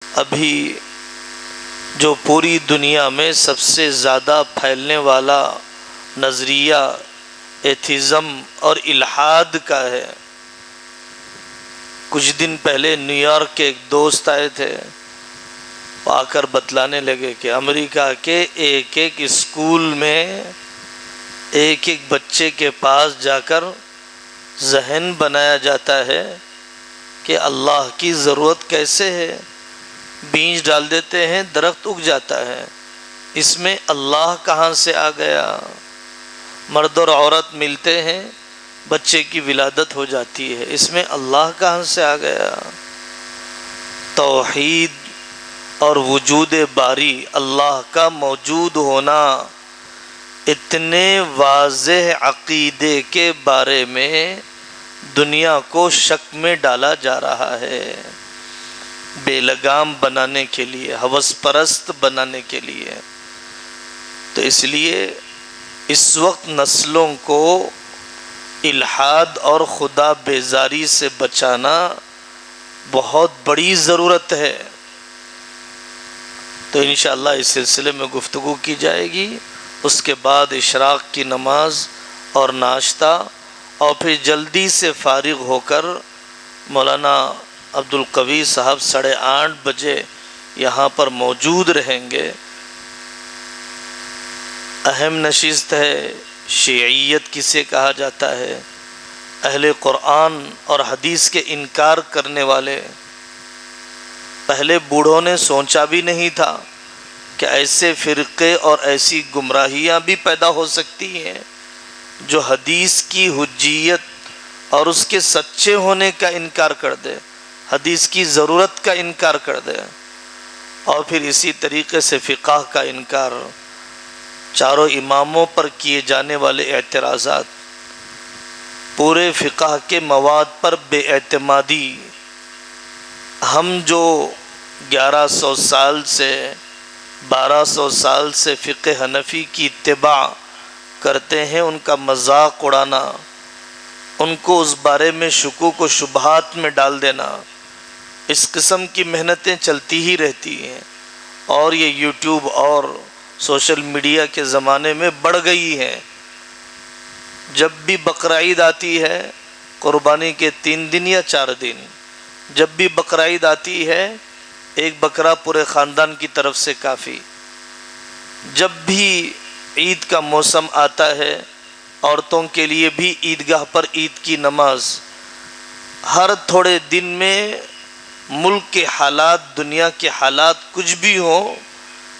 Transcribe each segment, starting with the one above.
ابھی جو پوری دنیا میں سب سے زیادہ پھیلنے والا نظریہ ایتھیزم اور الحاد کا ہے، کچھ دن پہلے نیو یارک کے ایک دوست آئے تھے، وہ آ کر بتلانے لگے کہ امریکہ کے ایک ایک اسکول میں ایک ایک بچے کے پاس جا کر ذہن بنایا جاتا ہے کہ اللہ کی ضرورت کیسے ہے، بیج ڈال دیتے ہیں درخت اگ جاتا ہے، اس میں اللہ کہاں سے آ گیا؟ مرد اور عورت ملتے ہیں، بچے کی ولادت ہو جاتی ہے، اس میں اللہ کہاں سے آ گیا؟ توحید اور وجود باری، اللہ کا موجود ہونا، اتنے واضح عقیدے کے بارے میں دنیا کو شک میں ڈالا جا رہا ہے، بے لگام بنانے کے لیے، ہوس پرست بنانے کے لیے۔ تو اس لیے اس وقت نسلوں کو الحاد اور خدا بیزاری سے بچانا بہت بڑی ضرورت ہے۔ تو انشاءاللہ اس سلسلے میں گفتگو کی جائے گی، اس کے بعد اشراق کی نماز اور ناشتہ، اور پھر جلدی سے فارغ ہو کر مولانا عبدالقوی صاحب 8:30 بجے یہاں پر موجود رہیں گے۔ اہم نشست ہے، شیعیت کسے کہا جاتا ہے؟ اہل قرآن اور حدیث کے انکار کرنے والے۔ پہلے بوڑھوں نے سوچا بھی نہیں تھا کہ ایسے فرقے اور ایسی گمراہیاں بھی پیدا ہو سکتی ہیں جو حدیث کی حجیت اور اس کے سچے ہونے کا انکار کر دے، حدیث کی ضرورت کا انکار کر دے، اور پھر اسی طریقے سے فقہ کا انکار، چاروں اماموں پر کیے جانے والے اعتراضات، پورے فقہ کے مواد پر بے اعتمادی۔ ہم جو 1100 سال سے 1200 سال سے فقہ حنفی کی اتباع کرتے ہیں، ان کا مذاق اڑانا، ان کو اس بارے میں شکوک و شبہات میں ڈال دینا، اس قسم کی محنتیں چلتی ہی رہتی ہیں، اور یہ یوٹیوب اور سوشل میڈیا کے زمانے میں بڑھ گئی ہیں۔ جب بھی بقرعید آتی ہے، قربانی کے 3 دن یا 4 دن، جب بھی بقرعید آتی ہے ایک بکرا پورے خاندان کی طرف سے کافی۔ جب بھی عید کا موسم آتا ہے، عورتوں کے لیے بھی عیدگاہ پر عید کی نماز۔ ہر تھوڑے دن میں ملک کے حالات، دنیا کے حالات کچھ بھی ہوں،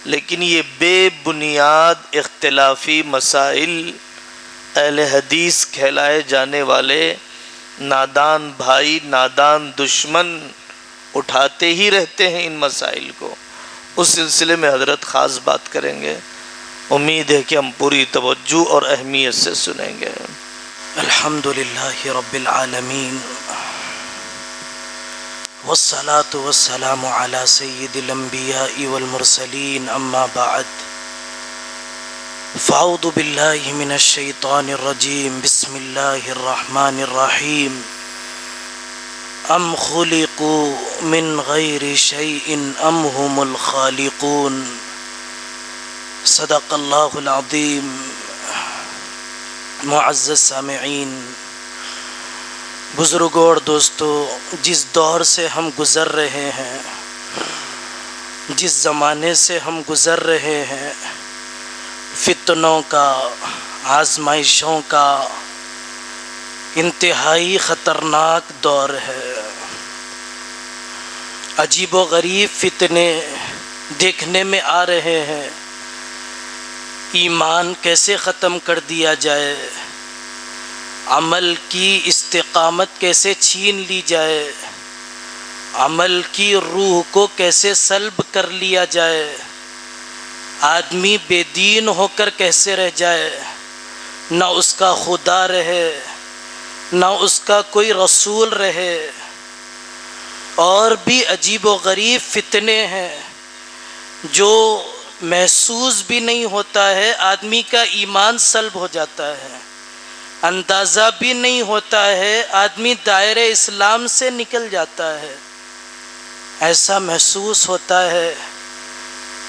لیکن یہ بے بنیاد اختلافی مسائل اہل حدیث کہلائے جانے والے نادان بھائی، نادان دشمن اٹھاتے ہی رہتے ہیں ان مسائل کو۔ اس سلسلے میں حضرت خاص بات کریں گے، امید ہے کہ ہم پوری توجہ اور اہمیت سے سنیں گے۔ الحمدللہ رب العالمین، والصلاة والسلام علی سید الانبیاء والمرسلین، اما بعد، فاعوذ باللہ من الشیطان الرجیم، بسم اللہ الرحمن الرحیم۔ ام خلقوا من غیر شیء ام هم الخالقون، صدق اللہ العظیم۔ معزز سامعین، بزرگوں اور دوستو، جس دور سے ہم گزر رہے ہیں، جس زمانے سے ہم گزر رہے ہیں، فتنوں کا، آزمائشوں کا انتہائی خطرناک دور ہے۔ عجیب و غریب فتنے دیکھنے میں آ رہے ہیں۔ ایمان کیسے ختم کر دیا جائے، عمل کی استقامت کیسے چھین لی جائے، عمل کی روح کو کیسے سلب کر لیا جائے، آدمی بے دین ہو کر کیسے رہ جائے، نہ اس کا خدا رہے نہ اس کا کوئی رسول رہے، اور بھی عجیب و غریب فتنے ہیں جو محسوس بھی نہیں ہوتا ہے، آدمی کا ایمان سلب ہو جاتا ہے، اندازہ بھی نہیں ہوتا ہے، آدمی دائرہ اسلام سے نکل جاتا ہے۔ ایسا محسوس ہوتا ہے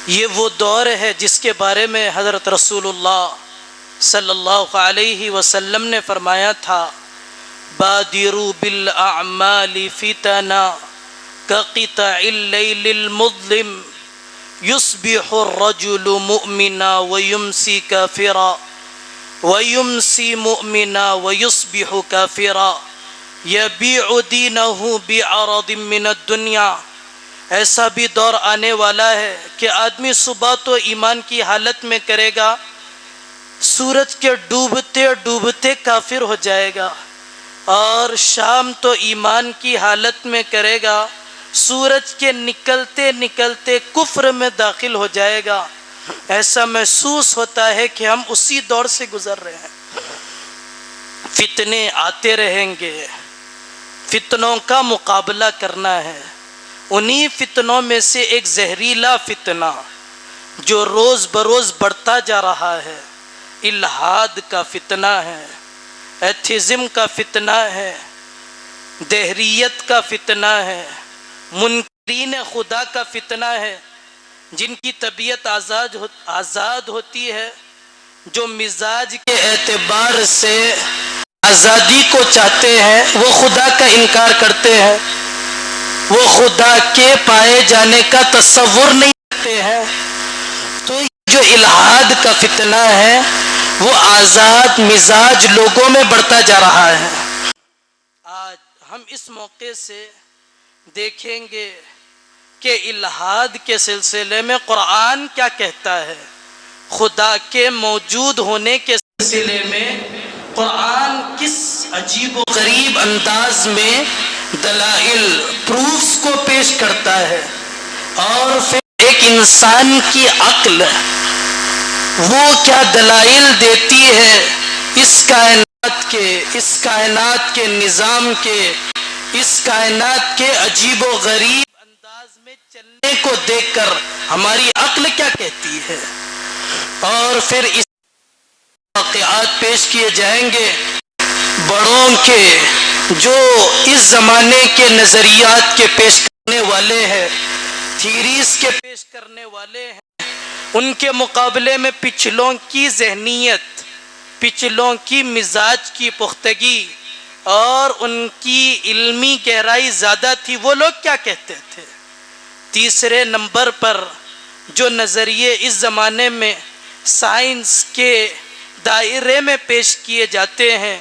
یہ وہ دور ہے جس کے بارے میں حضرت رسول اللہ صلی اللہ علیہ وسلم نے فرمایا تھا، بادروا بالاعمال فتنا كقطع الليل المظلم يصبح الرجل مؤمنا ويمسي كافرا ويمسي مؤمنا ويصبح كافرا يبيع دينه بعرض من الدنيا۔ ایسا بھی دور آنے والا ہے کہ آدمی صبح تو ایمان کی حالت میں کرے گا، سورج کے ڈوبتے ڈوبتے کافر ہو جائے گا، اور شام تو ایمان کی حالت میں کرے گا، سورج کے نکلتے نکلتے کفر میں داخل ہو جائے گا۔ ایسا محسوس ہوتا ہے کہ ہم اسی دور سے گزر رہے ہیں۔ فتنے آتے رہیں گے، فتنوں کا مقابلہ کرنا ہے۔ انہی فتنوں میں سے ایک زہریلا فتنہ جو روز بروز بڑھتا جا رہا ہے، الحاد کا فتنہ ہے، ایتھیزم کا فتنہ ہے، دہریت کا فتنہ ہے، منکرین خدا کا فتنہ ہے، جن کی طبیعت آزاد ہوتی ہے، جو مزاج کے اعتبار سے آزادی کو چاہتے ہیں، وہ خدا کا انکار کرتے ہیں، وہ خدا کے پائے جانے کا تصور نہیں کرتے ہیں۔ تو جو الحاد کا فتنہ ہے وہ آزاد مزاج لوگوں میں بڑھتا جا رہا ہے۔ آج ہم اس موقع سے دیکھیں گے کہ الحاد کے سلسلے میں قرآن کیا کہتا ہے، خدا کے موجود ہونے کے سلسلے میں قرآن کس عجیب و غریب انداز میں دلائل پروفز کو پیش کرتا ہے، اور پھر ایک انسان کی عقل وہ کیا دلائل دیتی ہے اس کائنات کے نظام کے، اس کائنات کے عجیب و غریب انداز میں چلنے کو دیکھ کر ہماری عقل کیا کہتی ہے، اور پھر اس واقعات پیش کیے جائیں گے بڑوں کے جو اس زمانے کے نظریات کے پیش کرنے والے ہیں، تھیریز کے پیش کرنے والے ہیں، ان کے مقابلے میں پچھلوں کی ذہنیت، پچھلوں کی مزاج کی پختگی اور ان کی علمی گہرائی زیادہ تھی، وہ لوگ کیا کہتے تھے۔ تیسرے نمبر پر جو نظریے اس زمانے میں سائنس کے دائرے میں پیش کیے جاتے ہیں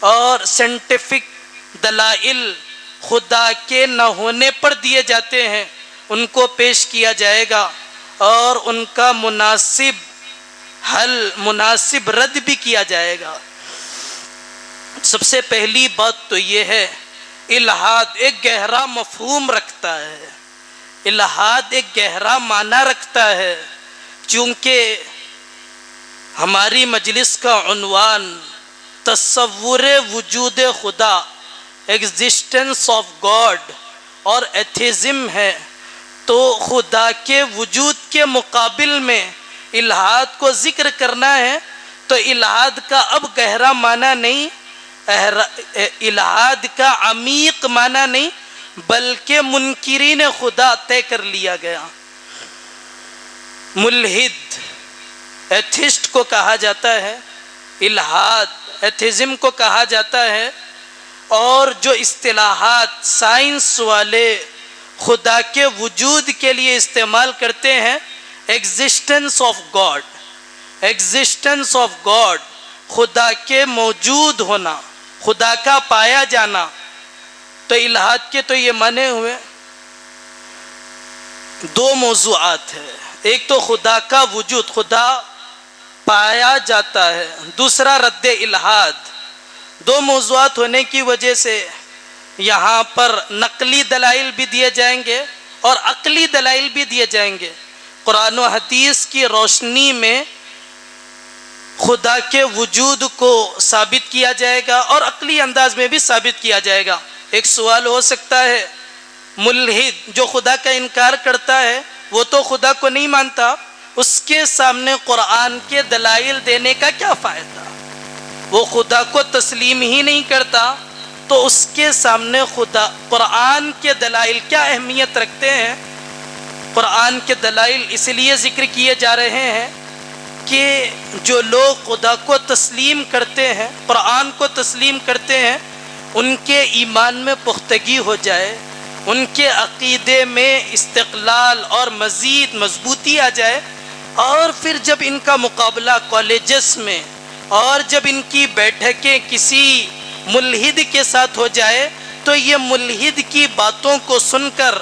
اور سائنٹیفک دلائل خدا کے نہ ہونے پر دیے جاتے ہیں، ان کو پیش کیا جائے گا، اور ان کا مناسب حل، مناسب رد بھی کیا جائے گا۔ سب سے پہلی بات تو یہ ہے، الحاد ایک گہرا مفہوم رکھتا ہے، الحاد ایک گہرا معنی رکھتا ہے، چونکہ ہماری مجلس کا عنوان تصور وجود خدا، ایگزسٹنس آف گاڈ اور ایتھیزم ہے، تو خدا کے وجود کے مقابل میں الحاد کو ذکر کرنا ہے، تو الحاد کا اب گہرا معنی نہیں، الحاد کا عمیق معنی نہیں، بلکہ منکرین خدا طے کر لیا گیا۔ ملحد ایتھسٹ کو کہا جاتا ہے، الحاد ایتھیزم کو کہا جاتا ہے، اور جو اصطلاحات سائنس والے خدا کے وجود کے لیے استعمال کرتے ہیں، existence of God, existence of God, خدا کے موجود ہونا، خدا کا پایا جانا، تو الحاد کے تو یہ معنی ہوئے۔ دو موضوعات ہیں، ایک تو خدا کا وجود، خدا پایا جاتا ہے، دوسرا رد الحاد۔ دو موضوعات ہونے کی وجہ سے یہاں پر نقلی دلائل بھی دیے جائیں گے اور عقلی دلائل بھی دیے جائیں گے۔ قرآن و حدیث کی روشنی میں خدا کے وجود کو ثابت کیا جائے گا اور عقلی انداز میں بھی ثابت کیا جائے گا۔ ایک سوال ہو سکتا ہے، ملحد جو خدا کا انکار کرتا ہے وہ تو خدا کو نہیں مانتا، اس کے سامنے قرآن کے دلائل دینے کا کیا فائدہ؟ وہ خدا کو تسلیم ہی نہیں کرتا، تو تو اس کے سامنے خدا قرآن کے دلائل کیا اہمیت رکھتے ہیں؟ قرآن کے دلائل اس لیے ذکر کیے جا رہے ہیں کہ جو لوگ خدا کو تسلیم کرتے ہیں، قرآن کو تسلیم کرتے ہیں، ان کے ایمان میں پختگی ہو جائے، ان کے عقیدے میں استقلال اور مزید مضبوطی آ جائے، اور پھر جب ان کا مقابلہ کالجز میں اور جب ان کی بیٹھکیں کسی ملحد کے ساتھ ہو جائے تو یہ ملحد کی باتوں کو سن کر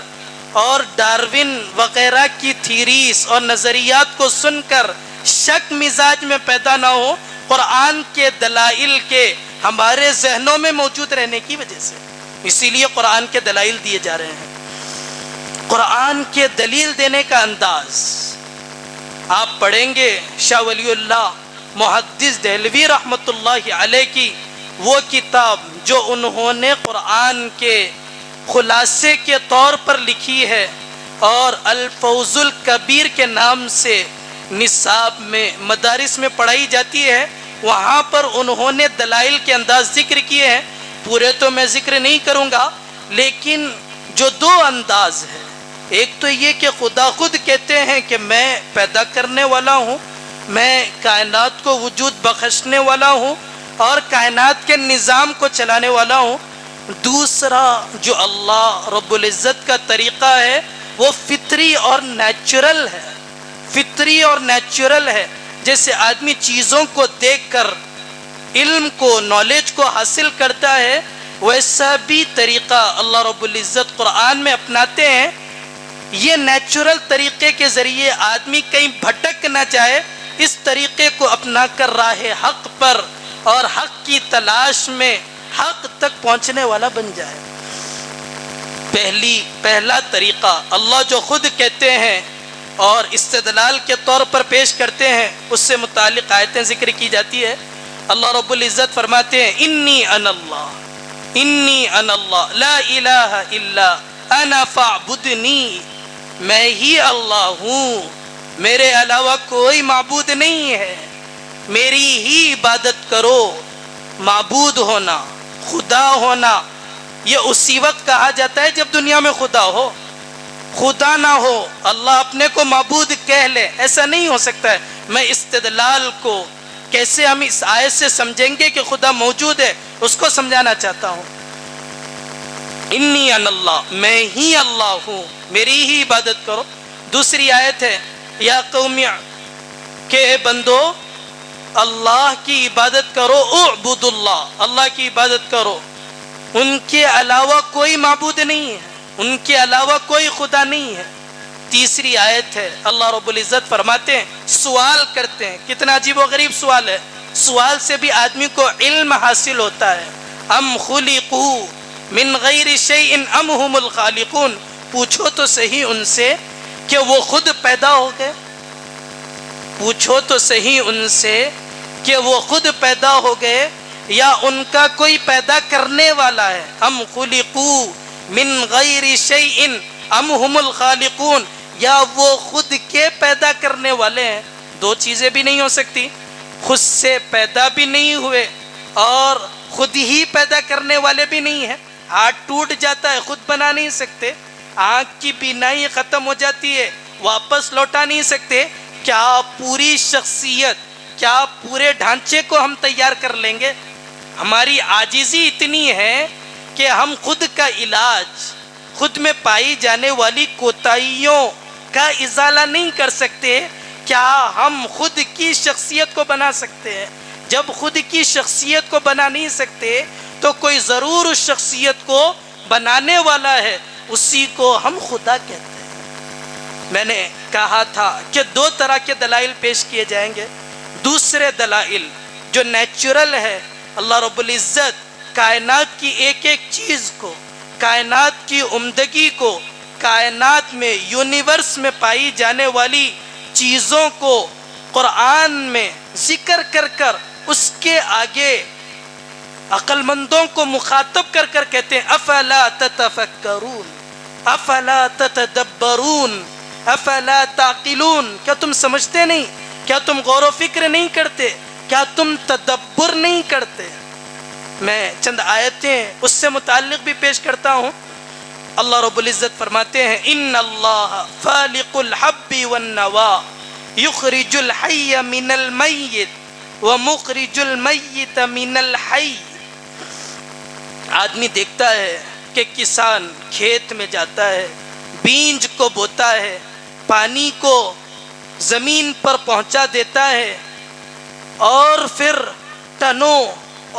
اور ڈارون وغیرہ کی تھیریز اور نظریات کو سن کر شک مزاج میں پیدا نہ ہو، قرآن کے دلائل کے ہمارے ذہنوں میں موجود رہنے کی وجہ سے۔ اسی لیے قرآن کے دلائل دیے جا رہے ہیں۔ قرآن کے دلیل دینے کا انداز آپ پڑھیں گے شاہ ولی اللہ محدث دہلوی رحمۃ اللہ علیہ کی وہ کتاب جو انہوں نے قرآن کے خلاصے کے طور پر لکھی ہے اور الفوز الکبیر کے نام سے نصاب میں مدارس میں پڑھائی جاتی ہے، وہاں پر انہوں نے دلائل کے انداز ذکر کیے ہیں۔ پورے تو میں ذکر نہیں کروں گا، لیکن جو دو انداز ہیں، ایک تو یہ کہ خدا خود کہتے ہیں کہ میں پیدا کرنے والا ہوں، میں کائنات کو وجود بخشنے والا ہوں اور کائنات کے نظام کو چلانے والا ہوں۔ دوسرا جو اللہ رب العزت کا طریقہ ہے وہ فطری اور نیچرل ہے، فطری اور نیچرل ہے۔ جیسے آدمی چیزوں کو دیکھ کر علم کو، نالج کو حاصل کرتا ہے، ویسا بھی طریقہ اللہ رب العزت قرآن میں اپناتے ہیں۔ یہ نیچرل طریقے کے ذریعے آدمی کہیں بھٹک نہ جائے، اس طریقے کو اپنا کر راہ حق پر اور حق کی تلاش میں حق تک پہنچنے والا بن جائے۔ پہلا طریقہ اللہ جو خود کہتے ہیں اور استدلال کے طور پر پیش کرتے ہیں، اس سے متعلق آیتیں ذکر کی جاتی ہے۔ اللہ رب العزت فرماتے ہیں انی انا اللہ، انی انا اللہ لا الہ الا انا فاعبدنی، میں ہی اللہ ہوں، میرے علاوہ کوئی معبود نہیں ہے، میری ہی عبادت کرو۔ معبود ہونا، خدا ہونا، یہ اسی وقت کہا جاتا ہے جب دنیا میں خدا ہو۔ خدا نہ ہو، اللہ اپنے کو معبود کہہ لے، ایسا نہیں ہو سکتا ہے۔ میں استدلال کو کیسے ہم اس آیت سے سمجھیں گے کہ خدا موجود ہے، اس کو سمجھانا چاہتا ہوں۔ انی ان اللہ، میں ہی اللہ ہوں، میری ہی عبادت کرو۔ دوسری آیت ہے یا قوم کہ اے بندو اللہ کی عبادت کرو، اعبد اللہ، اللہ کی عبادت کرو، ان کے علاوہ کوئی معبود نہیں ہے، ان کے علاوہ کوئی خدا نہیں ہے۔ تیسری آیت ہے اللہ رب العزت فرماتے ہیں، سوال کرتے ہیں، کتنا عجیب و غریب سوال ہے، سوال سے بھی آدمی کو علم حاصل ہوتا ہے۔ ام خلقوا من غیر شیء ام هم الخالقون، پوچھو تو صحیح ان سے کہ وہ خود پیدا ہو گئے، پوچھو تو صحیح ان سے کہ وہ خود پیدا ہو گئے یا ان کا کوئی پیدا کرنے والا ہے۔ ام خلقوا من غیر شیء ام هم الخالقون، یا وہ خود کے پیدا کرنے والے ہیں۔ دو چیزیں بھی نہیں ہو سکتی، خود سے پیدا بھی نہیں ہوئے اور خود ہی پیدا کرنے والے بھی نہیں ہیں۔ ہاتھ ٹوٹ جاتا ہے، خود بنا نہیں سکتے، آنکھ کی بینائی ختم ہو جاتی ہے، واپس لوٹا نہیں سکتے، کیا پوری شخصیت، کیا پورے ڈھانچے کو ہم تیار کر لیں گے؟ ہماری عاجزی اتنی ہے کہ ہم خود کا علاج، خود میں پائی جانے والی کوتاہیوں کا ازالہ نہیں کر سکتے، کیا ہم خود کی شخصیت کو بنا سکتے ہیں؟ جب خود کی شخصیت کو بنا نہیں سکتے تو کوئی ضرور اس شخصیت کو بنانے والا ہے، اسی کو ہم خدا کہتے ہیں۔ میں نے کہا تھا کہ دو طرح کے دلائل پیش کیے جائیں گے۔ دوسرے دلائل جو نیچرل ہے، اللہ رب العزت کائنات کی ایک ایک چیز کو، کائنات کی عمدگی کو، کائنات میں، یونیورس میں پائی جانے والی چیزوں کو قرآن میں ذکر کر کر اس کے آگے عقل مندوں کو مخاطب کر کر کہتے ہیں افلا تتفکرون، افلا تتدبرون، افلا تعقلون، کیا تم سمجھتے نہیں؟ کیا تم غور و فکر نہیں کرتے؟ کیا تم تدبر نہیں کرتے؟ میں چند آیتیں اس سے متعلق بھی پیش کرتا ہوں. اللہ رب العزت فرماتے ہیں ان اللہ فالق الحب والنوا یخرج الحی من المیت ومخرج المیت من الحی. آدمی دیکھتا ہے کہ کسان کھیت میں جاتا ہے، بیج کو بوتا ہے، پانی کو زمین پر پہنچا دیتا ہے، اور پھر ٹنوں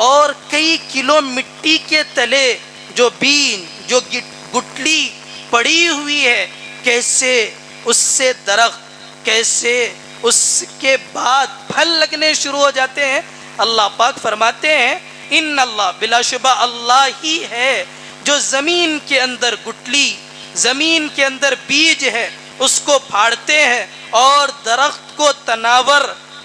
اور کئی کلو مٹی کے تلے جو بیج، جو گٹلی پڑی ہوئی ہے، کیسے اس سے درخت، کیسے اس کے بعد پھل لگنے شروع ہو جاتے ہیں. اللہ پاک فرماتے ہیں ان اللہ، بلا شبہ اللہ ہی ہے جو زمین کے اندر گٹلی، زمین کے اندر بیج ہے، اس کو پھاڑتے ہیں اور درخت کو تناور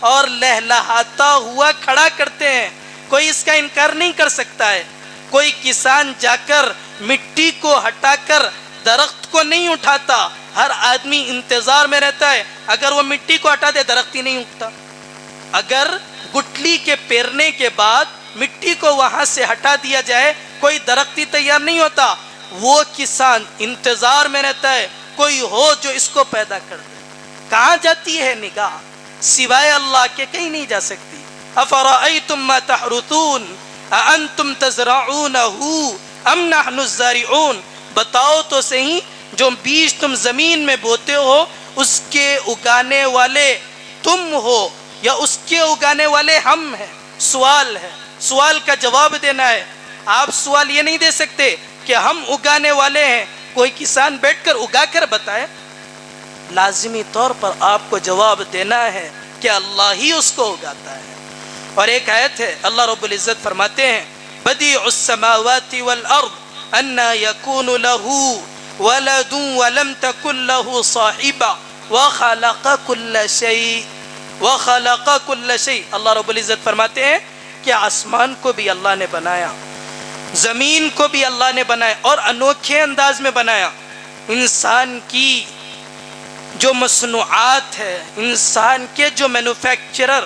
اور لہلہاتا ہوا کھڑا کرتے ہیں. کوئی اس کا انکار نہیں کر سکتا ہے. کوئی کسان جا کر مٹی کو ہٹا کر درخت کو نہیں اٹھاتا. ہر آدمی انتظار میں رہتا ہے، اگر وہ مٹی کو ہٹا دے درخت ہی نہیں اگتا. اگر گٹلی کے پیرنے کے بعد مٹی کو وہاں سے ہٹا دیا جائے کوئی درخت ہی تیار نہیں ہوتا. وہ کسان انتظار میں رہتا ہے کوئی ہو جو اس کو پیدا کر دے. کہاں جاتی ہے نگاہ؟ سوائے اللہ کے کہیں نہیں جا سکتی. افرأیتم ما تحرثون اانتم تزرعونہ ام نحن الزارعون. بتاؤ تو صحیح جو بیج تم زمین میں بوتے ہو اس کے اگانے والے تم ہو یا اس کے اگانے والے ہم ہیں؟ سوال ہے، سوال کا جواب دینا ہے. آپ سوال یہ نہیں دے سکتے کہ ہم اگانے والے ہیں. کوئی کسان بیٹھ کر اگا کر بتائے. لازمی طور پر آپ کو جواب دینا ہے کہ اللہ ہی اس کو اگاتا ہے. اور ایک آیت ہے اللہ رب العزت فرماتے ہیں بدیع السماوات والارض انا یکون له ولد ولم تکن له صاحبہ وخلق كل شیء وخلق كل شیء. اللہ رب العزت فرماتے ہیں کہ آسمان کو بھی اللہ نے بنایا، زمین کو بھی اللہ نے بنایا اور انوکھے انداز میں بنایا. انسان کی جو مصنوعات ہے، انسان کے جو مینوفیکچرر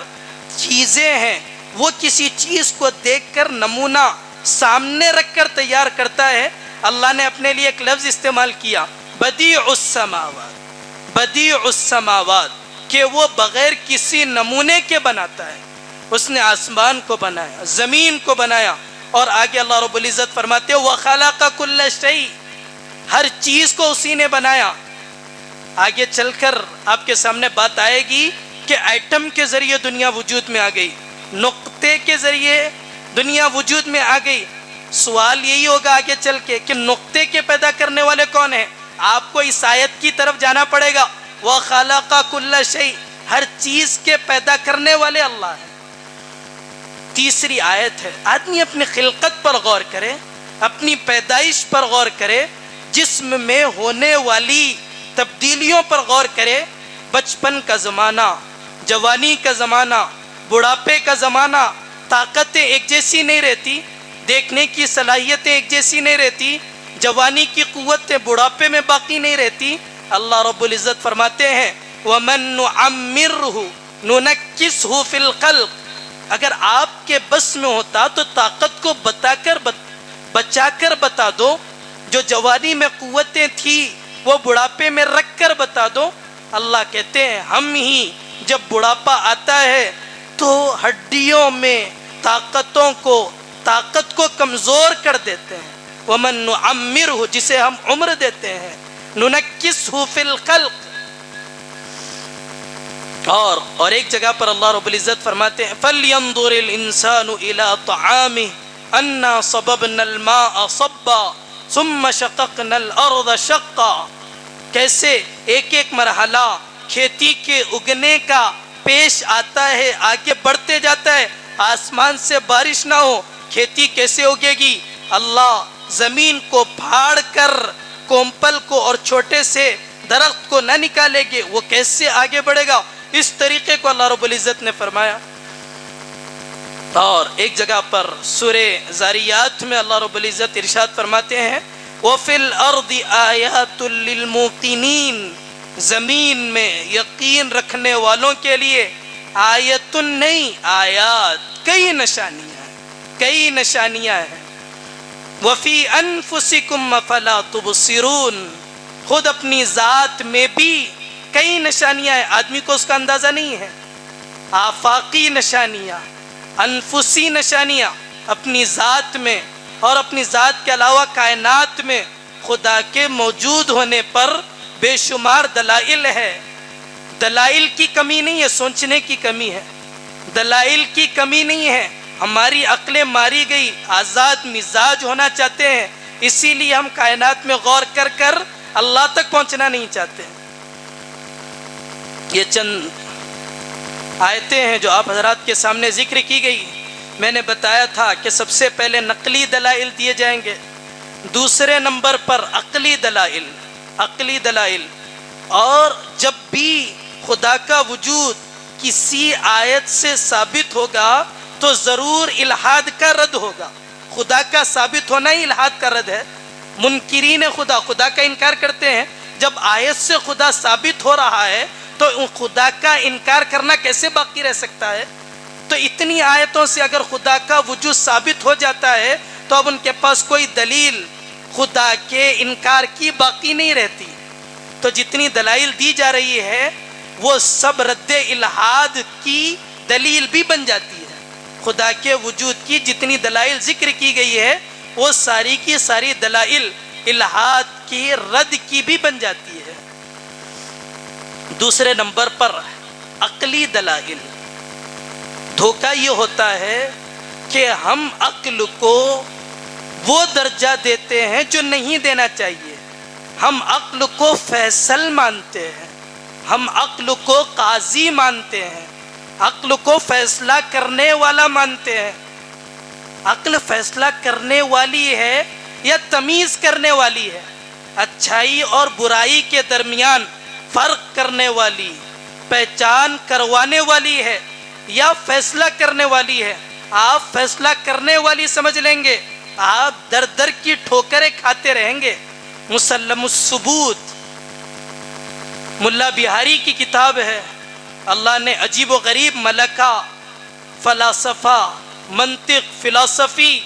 چیزیں ہیں، وہ کسی چیز کو دیکھ کر نمونہ سامنے رکھ کر تیار کرتا ہے. اللہ نے اپنے لیے ایک لفظ استعمال کیا بدیع السماوات، بدیع السماوات، کہ وہ بغیر کسی نمونے کے بناتا ہے. اس نے آسمان کو بنایا، زمین کو بنایا، اور آگے اللہ رب العزت فرماتے وَخَلَقَ كُلَّ شَيْءٍ، ہر چیز کو اسی نے بنایا. آگے چل کر آپ کے سامنے بات آئے گی کہ ایٹم کے ذریعے دنیا وجود میں آ گئی، نقطے کے ذریعے دنیا وجود میں آ گئی. سوال یہی ہوگا آگے چل کے کہ نقطے کے پیدا کرنے والے کون ہیں؟ آپ کو اس آیت کی طرف جانا پڑے گا. وَخَلَقَ كُلَّ شَيْءٍ، ہر چیز کے پیدا کرنے والے اللہ ہیں. تیسری آیت ہے آدمی اپنی خلقت پر غور کرے، اپنی پیدائش پر غور کرے، جسم میں ہونے والی تبدیلیوں پر غور کرے. بچپن کا زمانہ، جوانی کا زمانہ، بڑھاپے کا زمانہ، طاقتیں ایک جیسی نہیں رہتی، دیکھنے کی صلاحیتیں ایک جیسی نہیں رہتی، جوانی کی قوتیں بڑھاپے میں باقی نہیں رہتی. اللہ رب العزت فرماتے ہیں وَمَن نُعَمِّرْهُ نُنَكِّسْهُ فِي الْخَلْقِ. اگر آپ کے بس میں ہوتا تو طاقت کو بچا کر بتا دو، جو جوانی میں قوتیں تھی وہ بڑھاپے میں رکھ کر بتا دو. اللہ کہتے ہیں ہم ہی جب بڑھاپا آتا ہے تو ہڈیوں میں طاقت کو کمزور کر دیتے ہیں. وَمَن نُعَمِّرْهُ، جسے ہم عمر دیتے ہیں، نُنَكِّسْهُ فِي الْخَلْقِ. اور ایک جگہ پر اللہ رب العزت فرماتے ہیں فَلْيَنظُرِ الْإِنسَانُ إِلَىٰ طَعَامِهِ أَنَّا صَبَبْنَا الْمَاءَ صَبًّا ثُمَّ شَقَقْنَا الْأَرْضَ شَقًّا. کیسے ایک ایک مرحلہ کھیتی کے اگنے کا پیش آتا ہے، آگے بڑھتے جاتا ہے. آسمان سے بارش نہ ہو کھیتی کیسے اگے گی؟ اللہ زمین کو پھاڑ کر کومپل کو اور چھوٹے سے درخت کو نہ نکالے گے، وہ کیسے آگے بڑھے گا؟ اس طریقے کو اللہ رب العزت نے فرمایا. اور ایک جگہ پر سورہ ذاریات میں اللہ رب العزت ارشاد فرماتے ہیں وَفِي الْأَرْضِ آیَاتٌ لِّلْمُوقِنِينَ، زمین میں یقین رکھنے والوں کے لیے آیتن نہیں، آیات، کئی نشانیاں ہیں، کئی نشانیاں ہیں. وفی انفسکم افلا تبصرون، خود اپنی ذات میں بھی کئی نشانیاں ہیں، آدمی کو اس کا اندازہ نہیں ہے. آفاقی نشانیاں، انفسی نشانیاں، اپنی ذات میں اور اپنی ذات کے علاوہ کائنات میں خدا کے موجود ہونے پر بے شمار دلائل ہے. دلائل کی کمی نہیں ہے، سوچنے کی کمی ہے. دلائل کی کمی نہیں ہے، ہماری عقلیں ماری گئی، آزاد مزاج ہونا چاہتے ہیں، اسی لیے ہم کائنات میں غور کر کر اللہ تک پہنچنا نہیں چاہتے. یہ چند آیتیں ہیں جو آپ حضرات کے سامنے ذکر کی گئی. میں نے بتایا تھا کہ سب سے پہلے نقلی دلائل دیے جائیں گے، دوسرے نمبر پر عقلی دلائل. عقلی دلائل، اور جب بھی خدا کا وجود کسی آیت سے ثابت ہوگا تو ضرور الحاد کا رد ہوگا. خدا کا ثابت ہونا ہی الحاد کا رد ہے. منکرین خدا کا انکار کرتے ہیں. جب آیت سے خدا ثابت ہو رہا ہے تو خدا کا انکار کرنا کیسے باقی رہ سکتا ہے؟ تو اتنی آیتوں سے اگر خدا کا وجود ثابت ہو جاتا ہے تو اب ان کے پاس کوئی دلیل خدا کے انکار کی باقی نہیں رہتی. تو جتنی دلائل دی جا رہی ہے وہ سب رد الحاد کی دلیل بھی بن جاتی ہے. خدا کے وجود کی جتنی دلائل ذکر کی گئی ہے وہ ساری کی ساری دلائل الحاد کی رد کی بھی بن جاتی ہے. دوسرے نمبر پر عقلی دلائل. دھوکہ یہ ہوتا ہے کہ ہم عقل کو وہ درجہ دیتے ہیں جو نہیں دینا چاہیے. ہم عقل کو فیصل مانتے ہیں، ہم عقل کو قاضی مانتے ہیں، عقل کو فیصلہ کرنے والا مانتے ہیں. عقل فیصلہ کرنے والی ہے یا تمیز کرنے والی ہے؟ اچھائی اور برائی کے درمیان فرق کرنے والی، پہچان کروانے والی ہے یا فیصلہ کرنے والی ہے؟ آپ فیصلہ کرنے والی سمجھ لیں گے، آپ در در کی ٹھوکریں کھاتے رہیں گے. مسلم الثبوت ملا بہاری کی کتاب ہے. اللہ نے عجیب و غریب ملکہ، فلاسفہ، منطق، فلسفی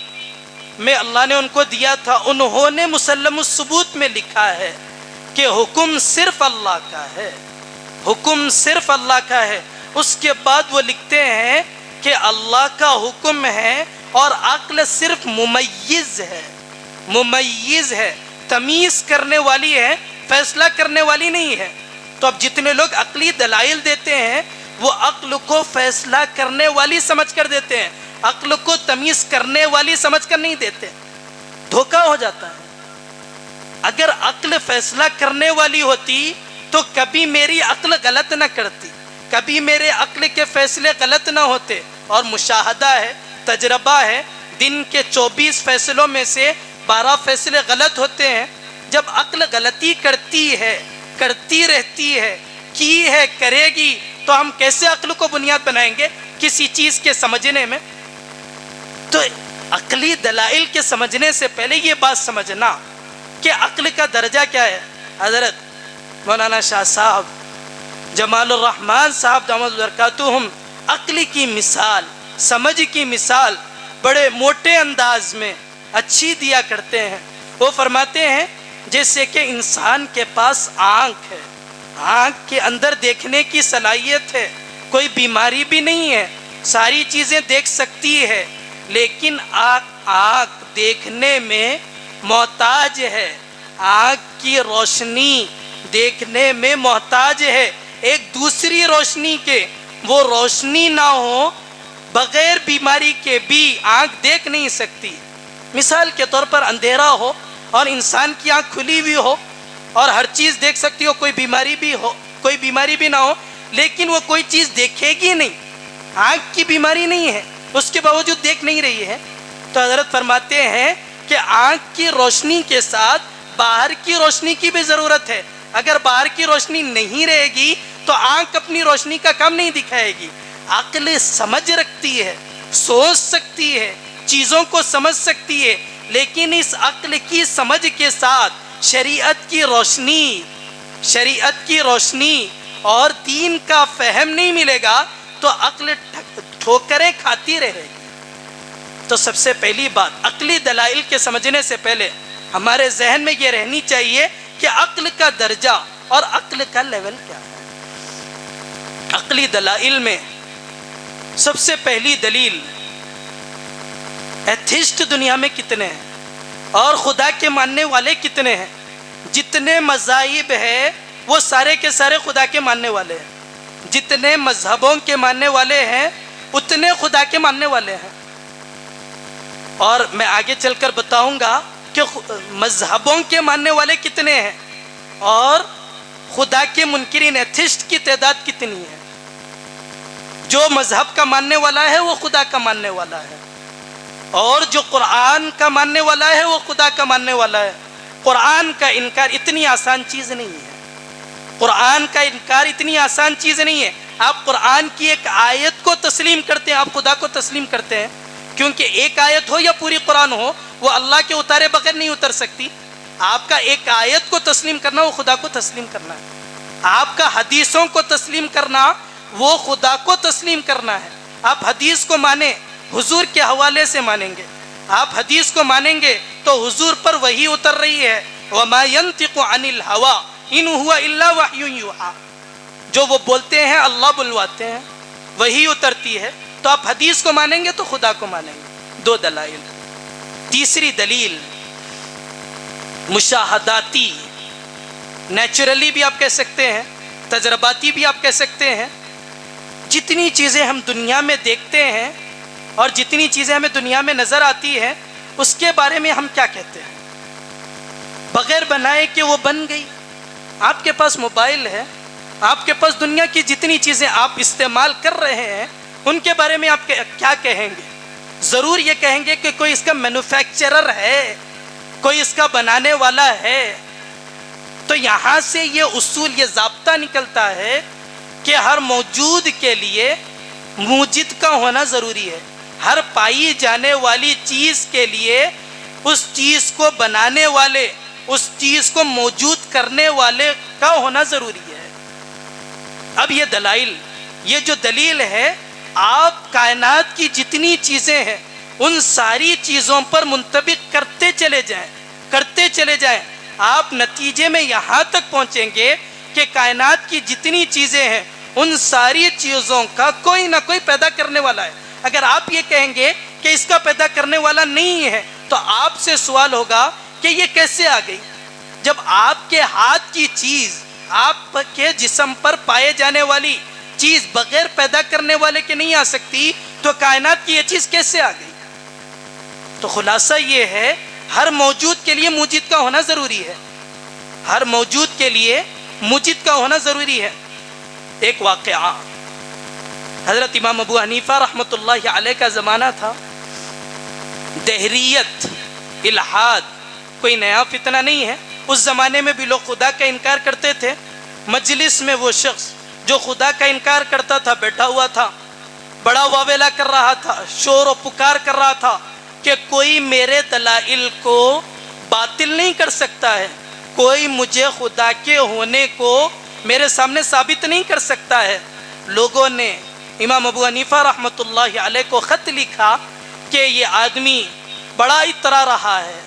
میں اللہ نے ان کو دیا تھا. انہوں نے مسلم الثبوت میں لکھا ہے کہ حکم صرف اللہ کا ہے، حکم صرف اللہ کا ہے. اس کے بعد وہ لکھتے ہیں کہ اللہ کا حکم ہے اور عقل صرف ممیز ہے، ممیز ہے، تمیز کرنے والی ہے، فیصلہ کرنے والی نہیں ہے. تو اب جتنے لوگ عقلی دلائل دیتے ہیں وہ عقل کو فیصلہ کرنے والی سمجھ کر دیتے ہیں، عقل کو تمیز کرنے والی سمجھ کر نہیں دیتے. دھوکہ ہو جاتا ہے. اگر عقل فیصلہ کرنے والی ہوتی تو کبھی میری عقل غلط نہ کرتی، کبھی میرے عقل کے فیصلے غلط نہ ہوتے. اور مشاہدہ ہے، تجربہ ہے، دن کے 24 فیصلوں میں سے 12 فیصلے غلط ہوتے ہیں. جب عقل غلطی کرتی ہے، کرتی رہتی ہے، کی ہے، کرے گی، تو ہم کیسے عقل کو بنیاد بنائیں گے کسی چیز کے سمجھنے میں؟ تو عقلی دلائل کے سمجھنے سے پہلے یہ بات سمجھنا کہ عقل کا درجہ کیا ہے. حضرت مولانا شاہ صاحب جمال الرحمن صاحب دامت برکاتہم عقل کی مثال، سمجھ کی مثال بڑے موٹے انداز میں اچھی دیا کرتے ہیں. وہ فرماتے ہیں جیسے کہ انسان کے پاس آنکھ ہے، آنکھ کے اندر دیکھنے کی صلاحیت ہے، کوئی بیماری بھی نہیں ہے، ساری چیزیں دیکھ سکتی ہے، لیکن آنکھ دیکھنے میں محتاج ہے، آنکھ کی روشنی دیکھنے میں محتاج ہے ایک دوسری روشنی کے. وہ روشنی نہ ہو بغیر بیماری کے بھی آنکھ دیکھ نہیں سکتی. مثال کے طور پر اندھیرا ہو اور انسان کی آنکھ کھلی ہوئی ہو اور ہر چیز دیکھ سکتی ہو، کوئی بیماری بھی ہو، کوئی بیماری بھی نہ ہو، لیکن وہ کوئی چیز دیکھے گی نہیں. آنکھ کی بیماری نہیں ہے، اس کے باوجود دیکھ نہیں رہی ہے. تو حضرت فرماتے ہیں کہ آنکھ کی روشنی کے ساتھ باہر کی روشنی کی بھی ضرورت ہے. اگر باہر کی روشنی نہیں رہے گی تو آنکھ اپنی روشنی کا کم نہیں دکھائے گی. عقل سمجھ رکھتی ہے، سوچ سکتی ہے، چیزوں کو سمجھ سکتی ہے، لیکن اس عقل کی سمجھ کے ساتھ شریعت کی روشنی اور دین کا فہم نہیں ملے گا تو عقل ٹھوکریں کھاتی رہے گی. تو سب سے پہلی بات عقلی دلائل کے سمجھنے سے پہلے ہمارے ذہن میں یہ رہنی چاہیے کہ عقل کا درجہ اور عقل کا لیول کیا ہے۔ عقلی دلائل میں سب سے پہلی دلیل، ایتھسٹ دنیا میں کتنے ہیں اور خدا کے ماننے والے کتنے ہیں؟ جتنے مذاہب ہیں وہ سارے کے سارے خدا کے ماننے والے ہیں، جتنے مذہبوں کے ماننے والے ہیں اتنے خدا کے ماننے والے ہیں۔ اور میں آگے چل کر بتاؤں گا کہ مذہبوں کے ماننے والے کتنے ہیں اور خدا کے منکرین ایتھسٹ کی تعداد کتنی ہے۔ جو مذہب کا ماننے والا ہے وہ خدا کا ماننے والا ہے، اور جو قرآن کا ماننے والا ہے وہ خدا کا ماننے والا ہے۔ قرآن کا انکار اتنی آسان چیز نہیں ہے، قرآن کا انکار اتنی آسان چیز نہیں ہے۔ آپ قرآن کی ایک آیت کو تسلیم کرتے ہیں، آپ خدا کو تسلیم کرتے ہیں، کیونکہ ایک آیت ہو یا پوری قرآن ہو وہ اللہ کے اتارے بغیر نہیں اتر سکتی۔ آپ کا ایک آیت کو تسلیم کرنا وہ خدا کو تسلیم کرنا ہے، آپ کا حدیثوں کو تسلیم کرنا وہ خدا کو تسلیم کرنا ہے۔ آپ حدیث کو مانیں، حضور کے حوالے سے مانیں گے، آپ حدیث کو مانیں گے تو حضور پر وحی اتر رہی ہے، وَمَا يَنْطِقُ عَنِ الْهَوَىٰ إِنْ هُوَ إِلَّا وَحْيٌ يُوحَىٰ، جو وہ بولتے ہیں اللہ بلواتے ہیں، وحی اترتی ہے۔ تو آپ حدیث کو مانیں گے تو خدا کو مانیں گے۔ دو دلائل۔ تیسری دلیل مشاہداتی، نیچرلی بھی آپ کہہ سکتے ہیں، تجرباتی بھی آپ کہہ سکتے ہیں۔ جتنی چیزیں ہم دنیا میں دیکھتے ہیں اور جتنی چیزیں ہمیں دنیا میں نظر آتی ہیں اس کے بارے میں ہم کیا کہتے ہیں؟ بغیر بنائے کہ وہ بن گئی۔ آپ کے پاس موبائل ہے، آپ کے پاس دنیا کی جتنی چیزیں آپ استعمال کر رہے ہیں ان کے بارے میں آپ کیا کہیں گے؟ ضرور یہ کہیں گے کہ کوئی اس کا مینوفیکچرر ہے، کوئی اس کا بنانے والا ہے۔ تو یہاں سے یہ اصول، یہ ضابطہ نکلتا ہے کہ ہر موجود کے لیے موجد کا ہونا ضروری ہے۔ ہر پائی جانے والی چیز کے لیے اس چیز کو بنانے والے، اس چیز کو موجود کرنے والے کا ہونا ضروری ہے۔ اب یہ دلائل، یہ جو دلیل ہے، آپ کائنات کی جتنی چیزیں ہیں ان ساری چیزوں پر منطبق کرتے چلے جائیں، کرتے چلے جائیں، آپ نتیجے میں یہاں تک پہنچیں گے کہ کائنات کی جتنی چیزیں ہیں ان ساری چیزوں کا کوئی نہ کوئی پیدا کرنے والا ہے۔ اگر آپ یہ کہیں گے کہ اس کا پیدا کرنے والا نہیں ہے تو آپ سے سوال ہوگا کہ یہ کیسے آ گئی؟ جب آپ کے ہاتھ کی چیز، آپ کے جسم پر پائے جانے والی چیز بغیر پیدا کرنے والے کے نہیں آ سکتی تو کائنات کی یہ چیز کیسے آ گئی؟ تو خلاصہ یہ ہے، ہر موجود کے لیے موجد کا ہونا ضروری ہے، ہر موجود کے لیے موجد کا ہونا ضروری ہے۔ ایک واقعہ، حضرت امام ابو حنیفہ رحمۃ اللہ علیہ کا زمانہ تھا۔ دہریت، الحاد کوئی نیا فتنہ نہیں ہے، اس زمانے میں بھی لوگ خدا کا انکار کرتے تھے۔ مجلس میں وہ شخص جو خدا کا انکار کرتا تھا بیٹھا ہوا تھا، بڑا واویلا کر رہا تھا، شور و پکار کر رہا تھا کہ کوئی میرے دلائل کو باطل نہیں کر سکتا ہے، کوئی مجھے خدا کے ہونے کو میرے سامنے ثابت نہیں کر سکتا ہے۔ لوگوں نے امام ابو حنیفہ رحمۃ اللہ علیہ کو خط لکھا کہ یہ آدمی بڑا اترا رہا ہے،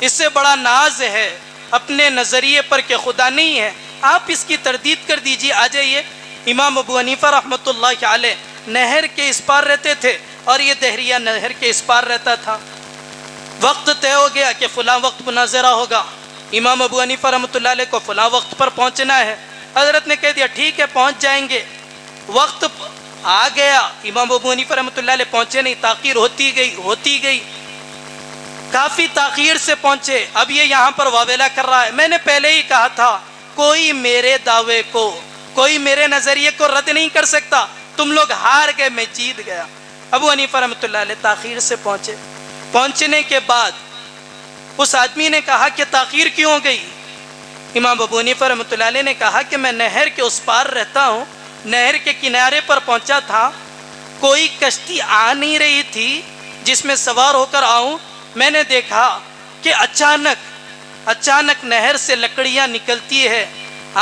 اس سے بڑا ناز ہے اپنے نظریے پر کہ خدا نہیں ہے، آپ اس کی تردید کر دیجیے، آ جائیے۔ امام ابو حنیفہ رحمۃ اللہ علیہ نہر کے اس پار رہتے تھے اور یہ دہریہ نہر کے اس پار رہتا تھا۔ وقت طے ہو گیا کہ فلاں وقت مناظرہ ہوگا، امام ابو حنیفہ رحمۃ اللہ علیہ کو فلاں وقت پر پہنچنا ہے۔ حضرت نے کہہ دیا ٹھیک ہے پہنچ جائیں گے۔ وقت آ گیا، امام ابو حنیفہ رحمۃ اللہ علیہ پہنچے نہیں، تاخیر ہوتی گئی، کافی تاخیر سے پہنچے۔ اب یہ یہاں پر واویلا کر رہا ہے، میں نے پہلے ہی کہا تھا کوئی میرے دعوے کو، کوئی میرے نظریے کو رد نہیں کر سکتا، تم لوگ ہار گئے، میں جیت گیا۔ ابو حنیفہ رحمۃ اللہ علیہ تاخیر سے پہنچے۔ پہنچنے کے بعد اس آدمی نے کہا کہ تاخیر کیوں ہو گئی؟ امام ابو حنیفہ رحمۃ اللہ علیہ نے کہا کہ میں نہر کے اس پار رہتا ہوں، نہر کے کنارے پر پہنچا تھا، کوئی کشتی آ نہیں رہی تھی جس میں سوار ہو کر آؤں۔ میں نے دیکھا کہ اچانک نہر سے لکڑیاں نکلتی ہے،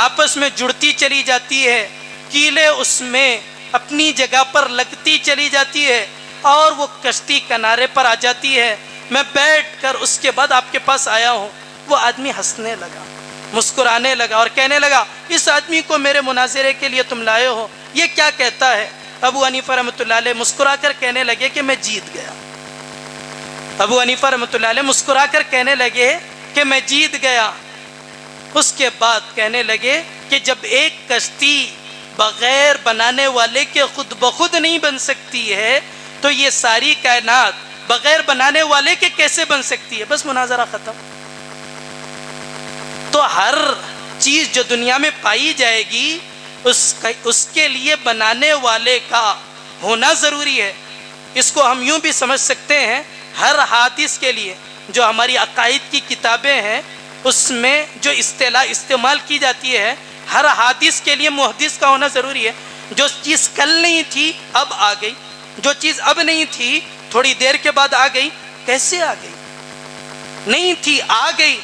آپس میں جڑتی چلی جاتی ہے، کیلیں اس میں اپنی جگہ پر لگتی چلی جاتی ہے، اور وہ کشتی کنارے پر آ جاتی ہے، میں بیٹھ کر اس کے بعد آپ کے پاس آیا ہوں۔ وہ آدمی ہنسنے لگا، مسکرانے لگا اور کہنے لگا اس آدمی کو میرے مناظرے کے لیے تم لائے ہو، یہ کیا کہتا ہے؟ ابو حنیفہ رحمۃ اللہ علیہ مسکرا کر کہنے لگے کہ میں جیت گیا۔ ابو حنیفہ رحمۃ اللہ علیہ مسکرا کر کہنے لگے کہ میں جیت گیا۔ اس کے بعد کہنے لگے کہ جب ایک کشتی بغیر بنانے والے کے خود بخود نہیں بن سکتی ہے تو یہ ساری کائنات بغیر بنانے والے کے کیسے بن سکتی ہے؟ بس مناظرہ ختم۔ تو ہر چیز جو دنیا میں پائی جائے گی اس کے لیے بنانے والے کا ہونا ضروری ہے۔ اس کو ہم یوں بھی سمجھ سکتے ہیں، ہر حدیث کے لیے جو ہماری عقائد کی کتابیں ہیں اس میں جو اصطلاح استعمال کی جاتی ہے، ہر حدیث کے لیے محدث کا ہونا ضروری ہے۔ جو چیز کل نہیں تھی اب آ گئی، جو چیز اب نہیں تھی تھوڑی دیر کے بعد آ گئی۔ کیسے آ گئی؟ نہیں تھی آ گئی،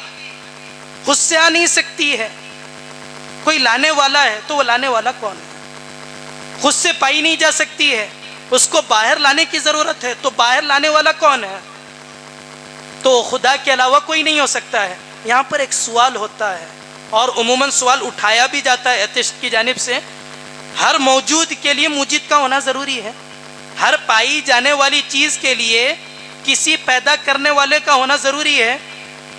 خود سے آ نہیں سکتی ہے۔ کوئی لانے والا ہے تو وہ لانے والا کون ہے؟ خود سے پائی نہیں جا سکتی ہے، اس کو باہر لانے کی ضرورت ہے، تو باہر لانے والا کون ہے؟ تو خدا کے علاوہ کوئی نہیں ہو سکتا ہے۔ یہاں پر ایک سوال ہوتا ہے اور عموماً سوال اٹھایا بھی جاتا ہے ایتھسٹ کی جانب سے، ہر موجود کے لیے موجد کا ہونا ضروری ہے؟ ہر پائی جانے والی چیز کے لیے کسی پیدا کرنے والے کا ہونا ضروری ہے؟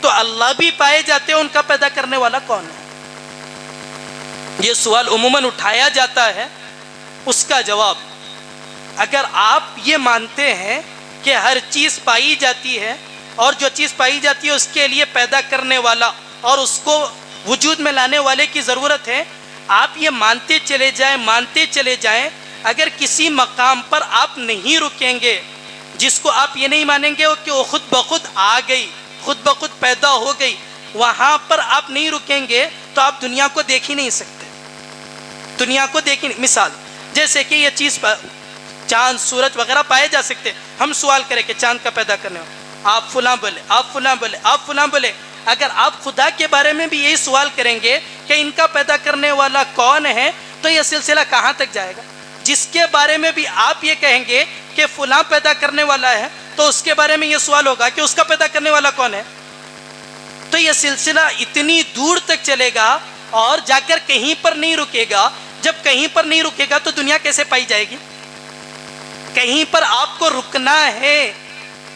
تو اللہ بھی پائے جاتے ہیں، ان کا پیدا کرنے والا کون ہے؟ یہ سوال عموماً اٹھایا جاتا ہے۔ اس کا جواب، اگر آپ یہ مانتے ہیں کہ ہر چیز پائی جاتی ہے اور جو چیز پائی جاتی ہے اس کے لیے پیدا کرنے والا اور اس کو وجود میں لانے والے کی ضرورت ہے، آپ یہ مانتے چلے جائیں، اگر کسی مقام پر آپ نہیں رکیں گے جس کو آپ یہ نہیں مانیں گے کہ وہ خود بخود آ گئی، خود بخود پیدا ہو گئی، وہاں پر آپ نہیں رکیں گے تو آپ دنیا کو دیکھ ہی نہیں سکتے۔ دنیا کو دیکھ ہی نہیں، مثال جیسے کہ یہ چیز چاند سورج وغیرہ پائے جا سکتے، ہم سوال کریں کہ چاند کا پیدا کرنے والا، آپ فلاں بولے، آپ فلاں بولے، آپ فلاں بولے۔ اگر آپ خدا کے بارے میں بھی یہی سوال کریں گے کہ ان کا پیدا کرنے والا کون ہے تو یہ سلسلہ کہاں تک جائے گا؟ جس کے بارے میں بھی آپ یہ کہیں گے کہ فلاں پیدا کرنے والا ہے تو اس کے بارے میں یہ سوال ہوگا کہ اس کا پیدا کرنے والا کون ہے؟ تو یہ سلسلہ اتنی دور تک چلے گا اور جا کر کہیں پر نہیں رکے گا۔ جب کہیں پر نہیں رکے گا تو دنیا کیسے پائی جائے گی؟ کہیں پر آپ کو رکنا ہے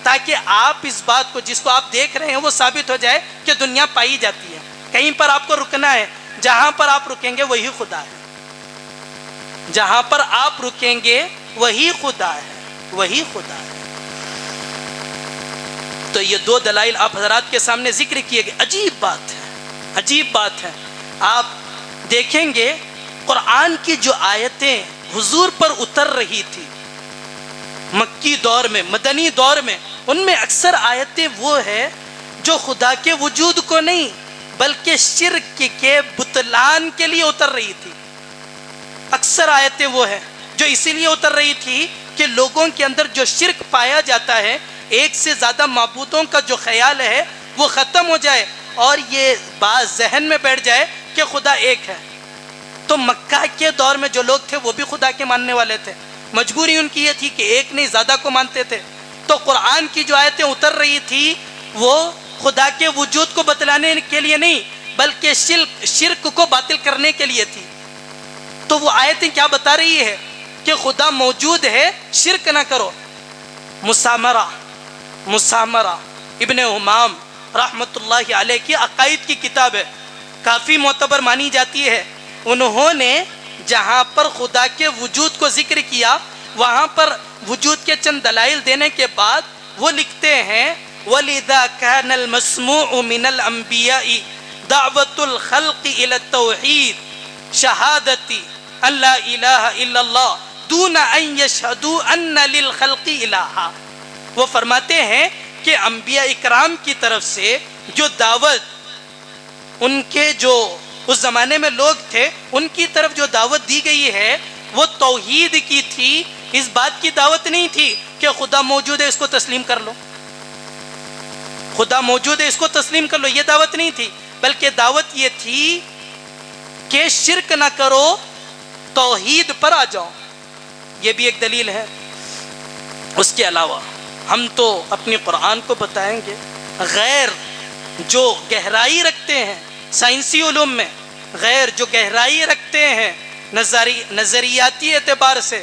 تاکہ آپ اس بات کو جس کو آپ دیکھ رہے ہیں وہ ثابت ہو جائے کہ دنیا پائی جاتی ہے۔ کہیں پر آپ کو رکنا ہے، جہاں پر آپ رکیں گے وہی خدا ہے، جہاں پر آپ رکیں گے وہی خدا ہے، وہی خدا ہے۔ تو یہ دو دلائل آپ حضرات کے سامنے ذکر کیے گئے۔ عجیب بات ہے، عجیب بات ہے۔ آپ دیکھیں گے قرآن کی جو آیتیں حضور پر اتر رہی تھی مکی دور میں، مدنی دور میں، ان میں اکثر آیتیں وہ ہے جو خدا کے وجود کو نہیں بلکہ شرک کے بطلان کے لیے اتر رہی تھی۔ اکثر آیتیں وہ ہے جو اسی لیے اتر رہی تھی کہ لوگوں کے اندر جو شرک پایا جاتا ہے، ایک سے زیادہ معبودوں کا جو خیال ہے وہ ختم ہو جائے اور یہ بات ذہن میں بیٹھ جائے کہ خدا ایک ہے۔ تو مکہ کے دور میں جو لوگ تھے وہ بھی خدا کے ماننے والے تھے، مجبوری ان کی یہ تھی کہ ایک نہیں زیادہ کو مانتے تھے۔ تو قرآن کی جو آیتیں اتر رہی تھی وہ خدا کے وجود کو بتلانے کے لیے نہیں بلکہ شرک کو باطل کرنے کے لیے تھی۔ تو وہ آیتیں کیا بتا رہی ہے کہ خدا موجود ہے، شرک نہ کرو۔ مسامرہ ابن حمام رحمۃ اللہ علیہ کی عقائد کی کتاب ہے، کافی معتبر مانی جاتی ہے۔ انہوں نے جہاں پر خدا کے وجود کو ذکر کیا وہاں پر وجود کے چند دلائل دینے کے بعد وہ لکھتے ہیں وَلِذَا كَانَ الْمَسْمُوعُ مِنَ الْأَنْبِيَاءِ دَعْوَةُ الْخَلْقِ إِلَى التَّوْحِيدِ شَهَادَةِ أَنْ لَا إِلَهَ إِلَّا اللَّهُ دُونَ أَنْ يَشْهَدُوا أَنَّ لِلْخَلْقِ إِلَٰهًا۔ وہ فرماتے ہیں کہ انبیاء اکرام کی طرف سے جو دعوت ان کے جو اس زمانے میں لوگ تھے ان کی طرف جو دعوت دی گئی ہے وہ توحید کی تھی، اس بات کی دعوت نہیں تھی کہ خدا موجود ہے اس کو تسلیم کر لو، خدا موجود ہے اس کو تسلیم کر لو، یہ دعوت نہیں تھی، بلکہ دعوت یہ تھی کہ شرک نہ کرو، توحید پر آ جاؤ۔ یہ بھی ایک دلیل ہے۔ اس کے علاوہ ہم تو اپنی قرآن کو بتائیں گے، غیر جو گہرائی رکھتے ہیں سائنسی علوم میں، غیر جو گہرائی رکھتے ہیں نظریاتی اعتبار سے،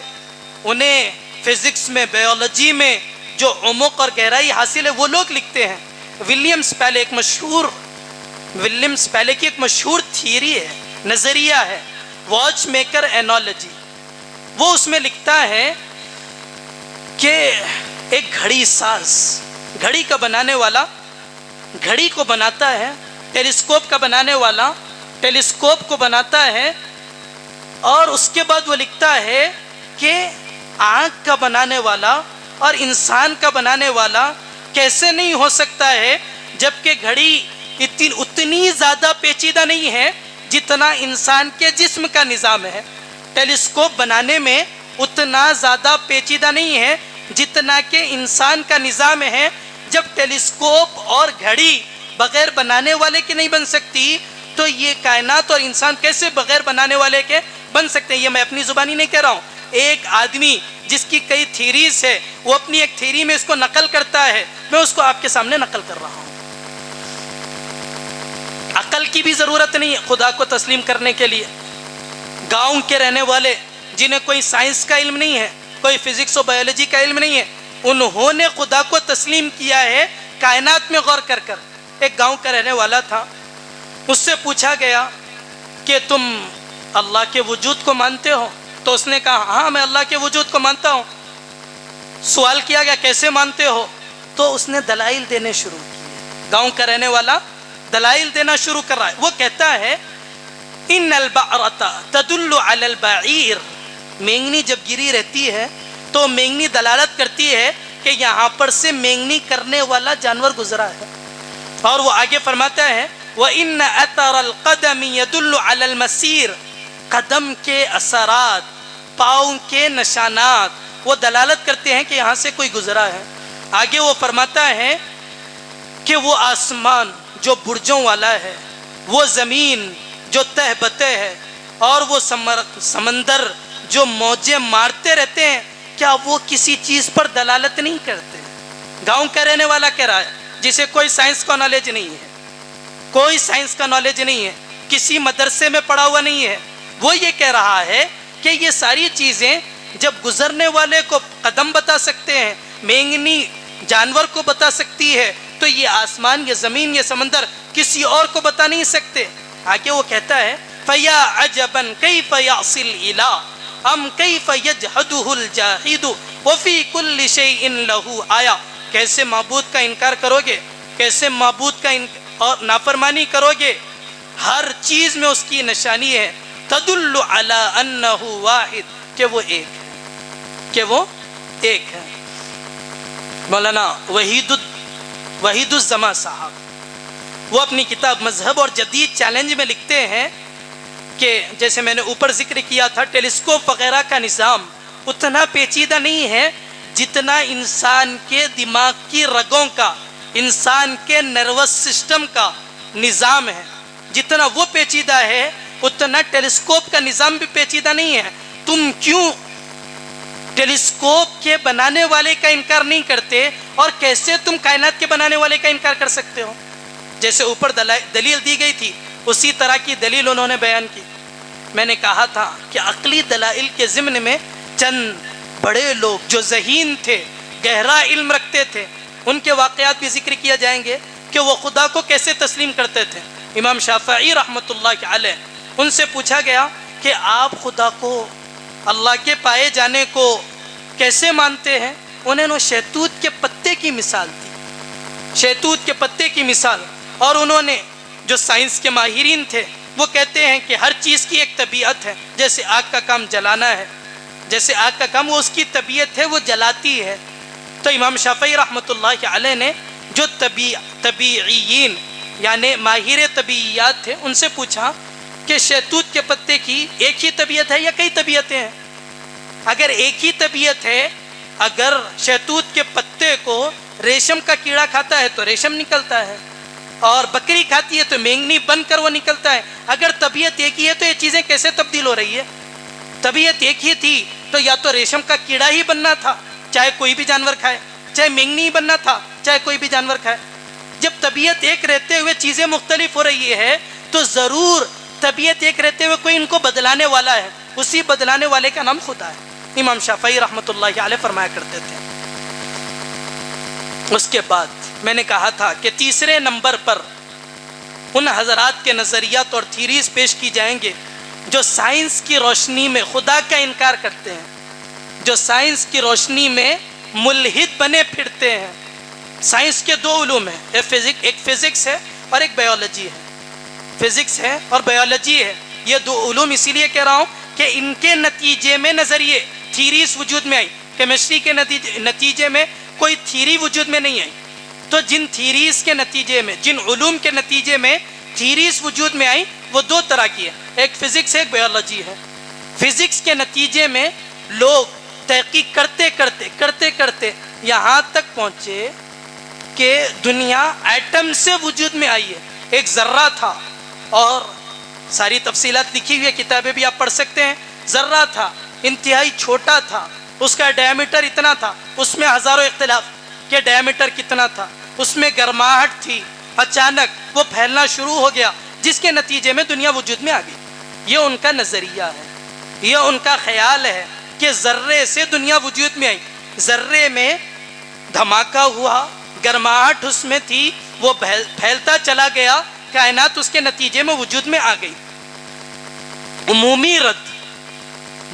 انہیں فزکس میں، بیولوجی میں جو عمق اور گہرائی حاصل ہے وہ لوگ لکھتے ہیں۔ ولیم اسپیلے کی ایک مشہور تھیوری ہے، نظریہ ہے، واچ میکر اینالوجی۔ وہ اس میں لکھتا ہے کہ ایک گھڑی ساز، گھڑی کا بنانے والا گھڑی کو بناتا ہے، ٹیلیسکوپ کا بنانے والا ٹیلیسکوپ کو بناتا ہے، اور اس کے بعد وہ لکھتا ہے کہ آنکھ کا بنانے والا اور انسان کا بنانے والا کیسے نہیں ہو سکتا ہے، جبکہ گھڑی اتنی زیادہ پیچیدہ نہیں ہے جتنا انسان کے جسم کا نظام ہے، ٹیلیسکوپ بنانے میں اتنا زیادہ پیچیدہ نہیں ہے جتنا کہ انسان کا نظام ہے۔ جب ٹیلیسکوپ اور گھڑی بغیر بنانے والے کے نہیں بن سکتی، تو یہ کائنات اور انسان کیسے بغیر بنانے والے کے بن سکتے ہیں؟ یہ میں اپنی زبانی نہیں کہہ رہا ہوں، ایک آدمی جس کی کئی تھیریز ہے وہ اپنی ایک تھیری میں اس کو نقل کرتا ہے، میں اس کو آپ کے سامنے نقل کر رہا ہوں۔ عقل کی بھی ضرورت نہیں ہے خدا کو تسلیم کرنے کے لیے۔ گاؤں کے رہنے والے جنہیں کوئی سائنس کا علم نہیں ہے، کوئی فزکس و بایولوجی کا علم نہیں ہے، انہوں نے خدا کو تسلیم کیا ہے کائنات میں غور کر کر۔ ایک گاؤں کا رہنے والا تھا، اس سے پوچھا گیا کہ تم اللہ کے وجود کو مانتے ہو؟ تو اس نے کہا ہاں میں اللہ کے وجود کو مانتا ہوں۔ سوال کیا گیا کیسے مانتے ہو؟ تو اس نے دلائل دینے شروع کیے۔ گاؤں کا رہنے والا دلائل دینا شروع کر رہا ہے۔ وہ کہتا ہے ان البعرۃ تدل علی البعیر، مینگنی جب گری رہتی ہے تو مینگنی دلالت کرتی ہے کہ یہاں پر سے مینگنی کرنے والا جانور گزرا ہے۔ اور وہ آگے فرماتا ہے وَإِنَّ أَثَرَ الْقَدَمِ يَدُلُّ عَلَى الْمَسِيرِ، قدم کے اثرات، پاؤں کے نشانات وہ دلالت کرتے ہیں کہ یہاں سے کوئی گزرا ہے۔ آگے وہ فرماتا ہے کہ وہ آسمان جو برجوں والا ہے، وہ زمین جو تہ بتہ ہے، اور وہ سمندر جو موجیں مارتے رہتے ہیں، کیا وہ کسی چیز پر دلالت نہیں کرتے؟ گاؤں کا رہنے والا کہہ رہا ہے جسے کوئی سائنس کا نالج نہیں ہے، کوئی سائنس کا نالج نہیں ہے، کسی مدرسے میں پڑھا ہوا نہیں ہے، وہ یہ کہہ رہا ہے کہ یہ ساری چیزیں جب گزرنے والے کو قدم بتا سکتے ہیں، مینگنی جانور کو بتا سکتی ہے، تو یہ آسمان، یہ زمین، یہ سمندر کسی اور کو بتا نہیں سکتے۔ آگے وہ کہتا ہے فَيَا عَجَبًا كَيْفَ يَعْصِي الْإِلَهَ أَمْ كَيْفَ يَجْحَدُهُ الْجَاحِدُ وَفِي كُلِّ شَيْءٍ لَهُ آيَةٌ، کیسے معبود کا انکار کرو گے، کیسے معبود کا اور نافرمانی کرو گے، ہر چیز میں اس کی نشانی ہے، تدل علی انہ واحد، کہ وہ ایک ہے، کہ وہ ایک ہے۔ مولانا وحید الزمان صاحب وہ اپنی کتاب مذہب اور جدید چیلنج میں لکھتے ہیں کہ جیسے میں نے اوپر ذکر کیا تھا، ٹیلیسکوپ وغیرہ کا نظام اتنا پیچیدہ نہیں ہے جتنا انسان کے دماغ کی رگوں کا، انسان کے نروس سسٹم کا نظام ہے۔ جتنا وہ پیچیدہ ہے اتنا ٹیلیسکوپ کا نظام بھی پیچیدہ نہیں ہے۔ تم کیوں ٹیلیسکوپ کے بنانے والے کا انکار نہیں کرتے، اور کیسے تم کائنات کے بنانے والے کا انکار کر سکتے ہو؟ جیسے اوپر دلیل دی گئی تھی اسی طرح کی دلیل انہوں نے بیان کی۔ میں نے کہا تھا کہ عقلی دلائل کے ضمن میں چند بڑے لوگ جو ذہین تھے، گہرا علم رکھتے تھے، ان کے واقعات بھی ذکر کیا جائیں گے کہ وہ خدا کو کیسے تسلیم کرتے تھے۔ امام شافعی رحمۃ اللہ علیہ، ان سے پوچھا گیا کہ آپ خدا کو، اللہ کے پائے جانے کو کیسے مانتے ہیں؟ انہوں نے شہتوت کے پتے کی مثال دی، شہتوت کے پتے کی مثال۔ اور انہوں نے جو سائنس کے ماہرین تھے وہ کہتے ہیں کہ ہر چیز کی ایک طبیعت ہے، جیسے آگ کا کام جلانا ہے، جیسے آگ کا کام وہ اس کی طبیعت ہے، وہ جلاتی ہے۔ تو امام شافعی رحمۃ اللہ علیہ نے جو طبیعیین یعنی ماہر طبیعیات تھے ان سے پوچھا کہ شہتوت کے پتے کی ایک ہی طبیعت ہے یا کئی طبیعتیں ہیں؟ اگر ایک ہی طبیعت ہے، اگر شہتوت کے پتے کو ریشم کا کیڑا کھاتا ہے تو ریشم نکلتا ہے، اور بکری کھاتی ہے تو مینگنی بن کر وہ نکلتا ہے۔ اگر طبیعت ایک ہی ہے تو یہ چیزیں کیسے تبدیل ہو رہی ہے؟ طبیعت ایک ہی تھی تو یا تو ریشم کا کیڑا ہی بننا تھا چاہے کوئی بھی جانور کھائے، چاہے مینگنی بننا تھا چاہے کوئی بھی جانور کھائے۔ جب طبیعت ایک رہتے ہوئے چیزیں مختلف ہو رہی ہے تو ضرور طبیعت ایک رہتے ہوئے کوئی ان کو بدلانے والا ہے، اسی بدلانے والے کا نام خدا ہے۔ امام شافعی رحمۃ اللہ علیہ فرمایا کرتے تھے۔ اس کے بعد میں نے کہا تھا کہ تیسرے نمبر پر ان حضرات کے نظریات اور تھیریز پیش کی جائیں گے جو سائنس کی روشنی میں خدا کا انکار کرتے ہیں، جو سائنس کی روشنی میں ملحد بنے پھرتے ہیں۔ سائنس کے دو علوم ہیں، ایک فزکس ہے اور ایک بایولوجی ہے۔ فزکس ہے اور بایولوجی ہے، یہ دو علوم اسی لیے کہہ رہا ہوں کہ ان کے نتیجے میں نظریے تھیریز وجود میں آئی۔ کیمسٹری کے نتیجے میں کوئی تھیری وجود میں نہیں آئی، تو جن تھیریز کے نتیجے میں، جن علوم کے نتیجے میں تھیریز وجود میں آئی وہ دو طرح کی ہے، ایک فزکس ہے ایک بایولوجی ہے۔ فزکس کے نتیجے میں لوگ تحقیق کرتے کرتے یہاں تک پہنچے کہ دنیا ایٹم سے وجود میں آئی ہے۔ ایک ذرہ تھا اور ساری تفصیلات لکھی ہوئی ہے، کتابیں بھی آپ پڑھ سکتے ہیں۔ ذرہ تھا، انتہائی چھوٹا تھا، اس کا ڈائیمیٹر اتنا تھا، اس میں ہزاروں اختلاف کہ ڈائیمیٹر کتنا تھا، اس میں گرماہٹ تھی، اچانک وہ پھیلنا شروع ہو گیا جس کے نتیجے میں دنیا وجود میں آ گئی۔ یہ ان کا نظریہ ہے، یہ ان کا خیال ہے کہ ذرے سے دنیا وجود میں آئی۔ ذرے میں دھماکہ ہوا، گرماہٹ اس میں تھی، وہ پھیلتا چلا گیا، کائنات اس کے نتیجے میں وجود میں آ گئی۔ عمومی رد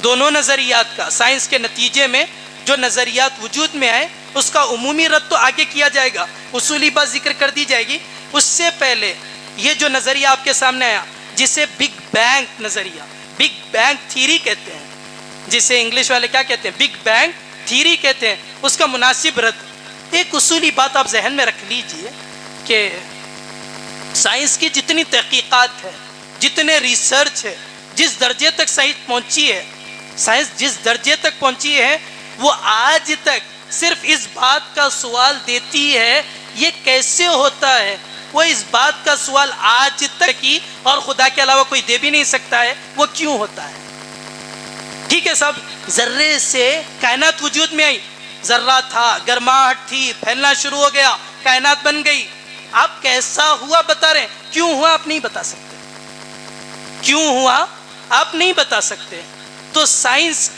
دونوں نظریات کا، سائنس کے نتیجے میں جو نظریات وجود میں آئے اس کا عمومی رد تو آگے کیا جائے گا، اصولی بات ذکر کر دی جائے گی۔ اس سے پہلے یہ جو نظریہ آپ کے سامنے آیا جسے بگ بینگ نظریہ، بگ بینگ تھیری کہتے ہیں، جسے انگلش والے کیا کہتے ہیں، بگ بینگ تھیری کہتے ہیں، اس کا مناسب رد، ایک اصولی بات آپ ذہن میں رکھ لیجئے کہ سائنس کی جتنی تحقیقات ہے، جتنے ریسرچ ہے، جس درجے تک سائنس پہنچی ہے، سائنس جس درجے تک پہنچی ہے وہ آج تک صرف اس بات کا سوال دیتی ہے یہ کیسے ہوتا ہے۔ وہ اس بات کا سوال آج تک کی اور خدا کے علاوہ کوئی دے بھی نہیں سکتا ہے وہ کیوں ہوتا ہے۔ ٹھیک ہے صاحب، ذرے سے کائنات وجود میں آئی، ذرہ تھا، گرماہٹ تھی، پھیلنا شروع ہو گیا، کائنات بن گئی۔ آپ کیسا ہوا بتا رہے ہیں، کیوں ہوا آپ نہیں بتا سکتے، کیوں ہوا آپ نہیں بتا سکتے۔ تو سائنس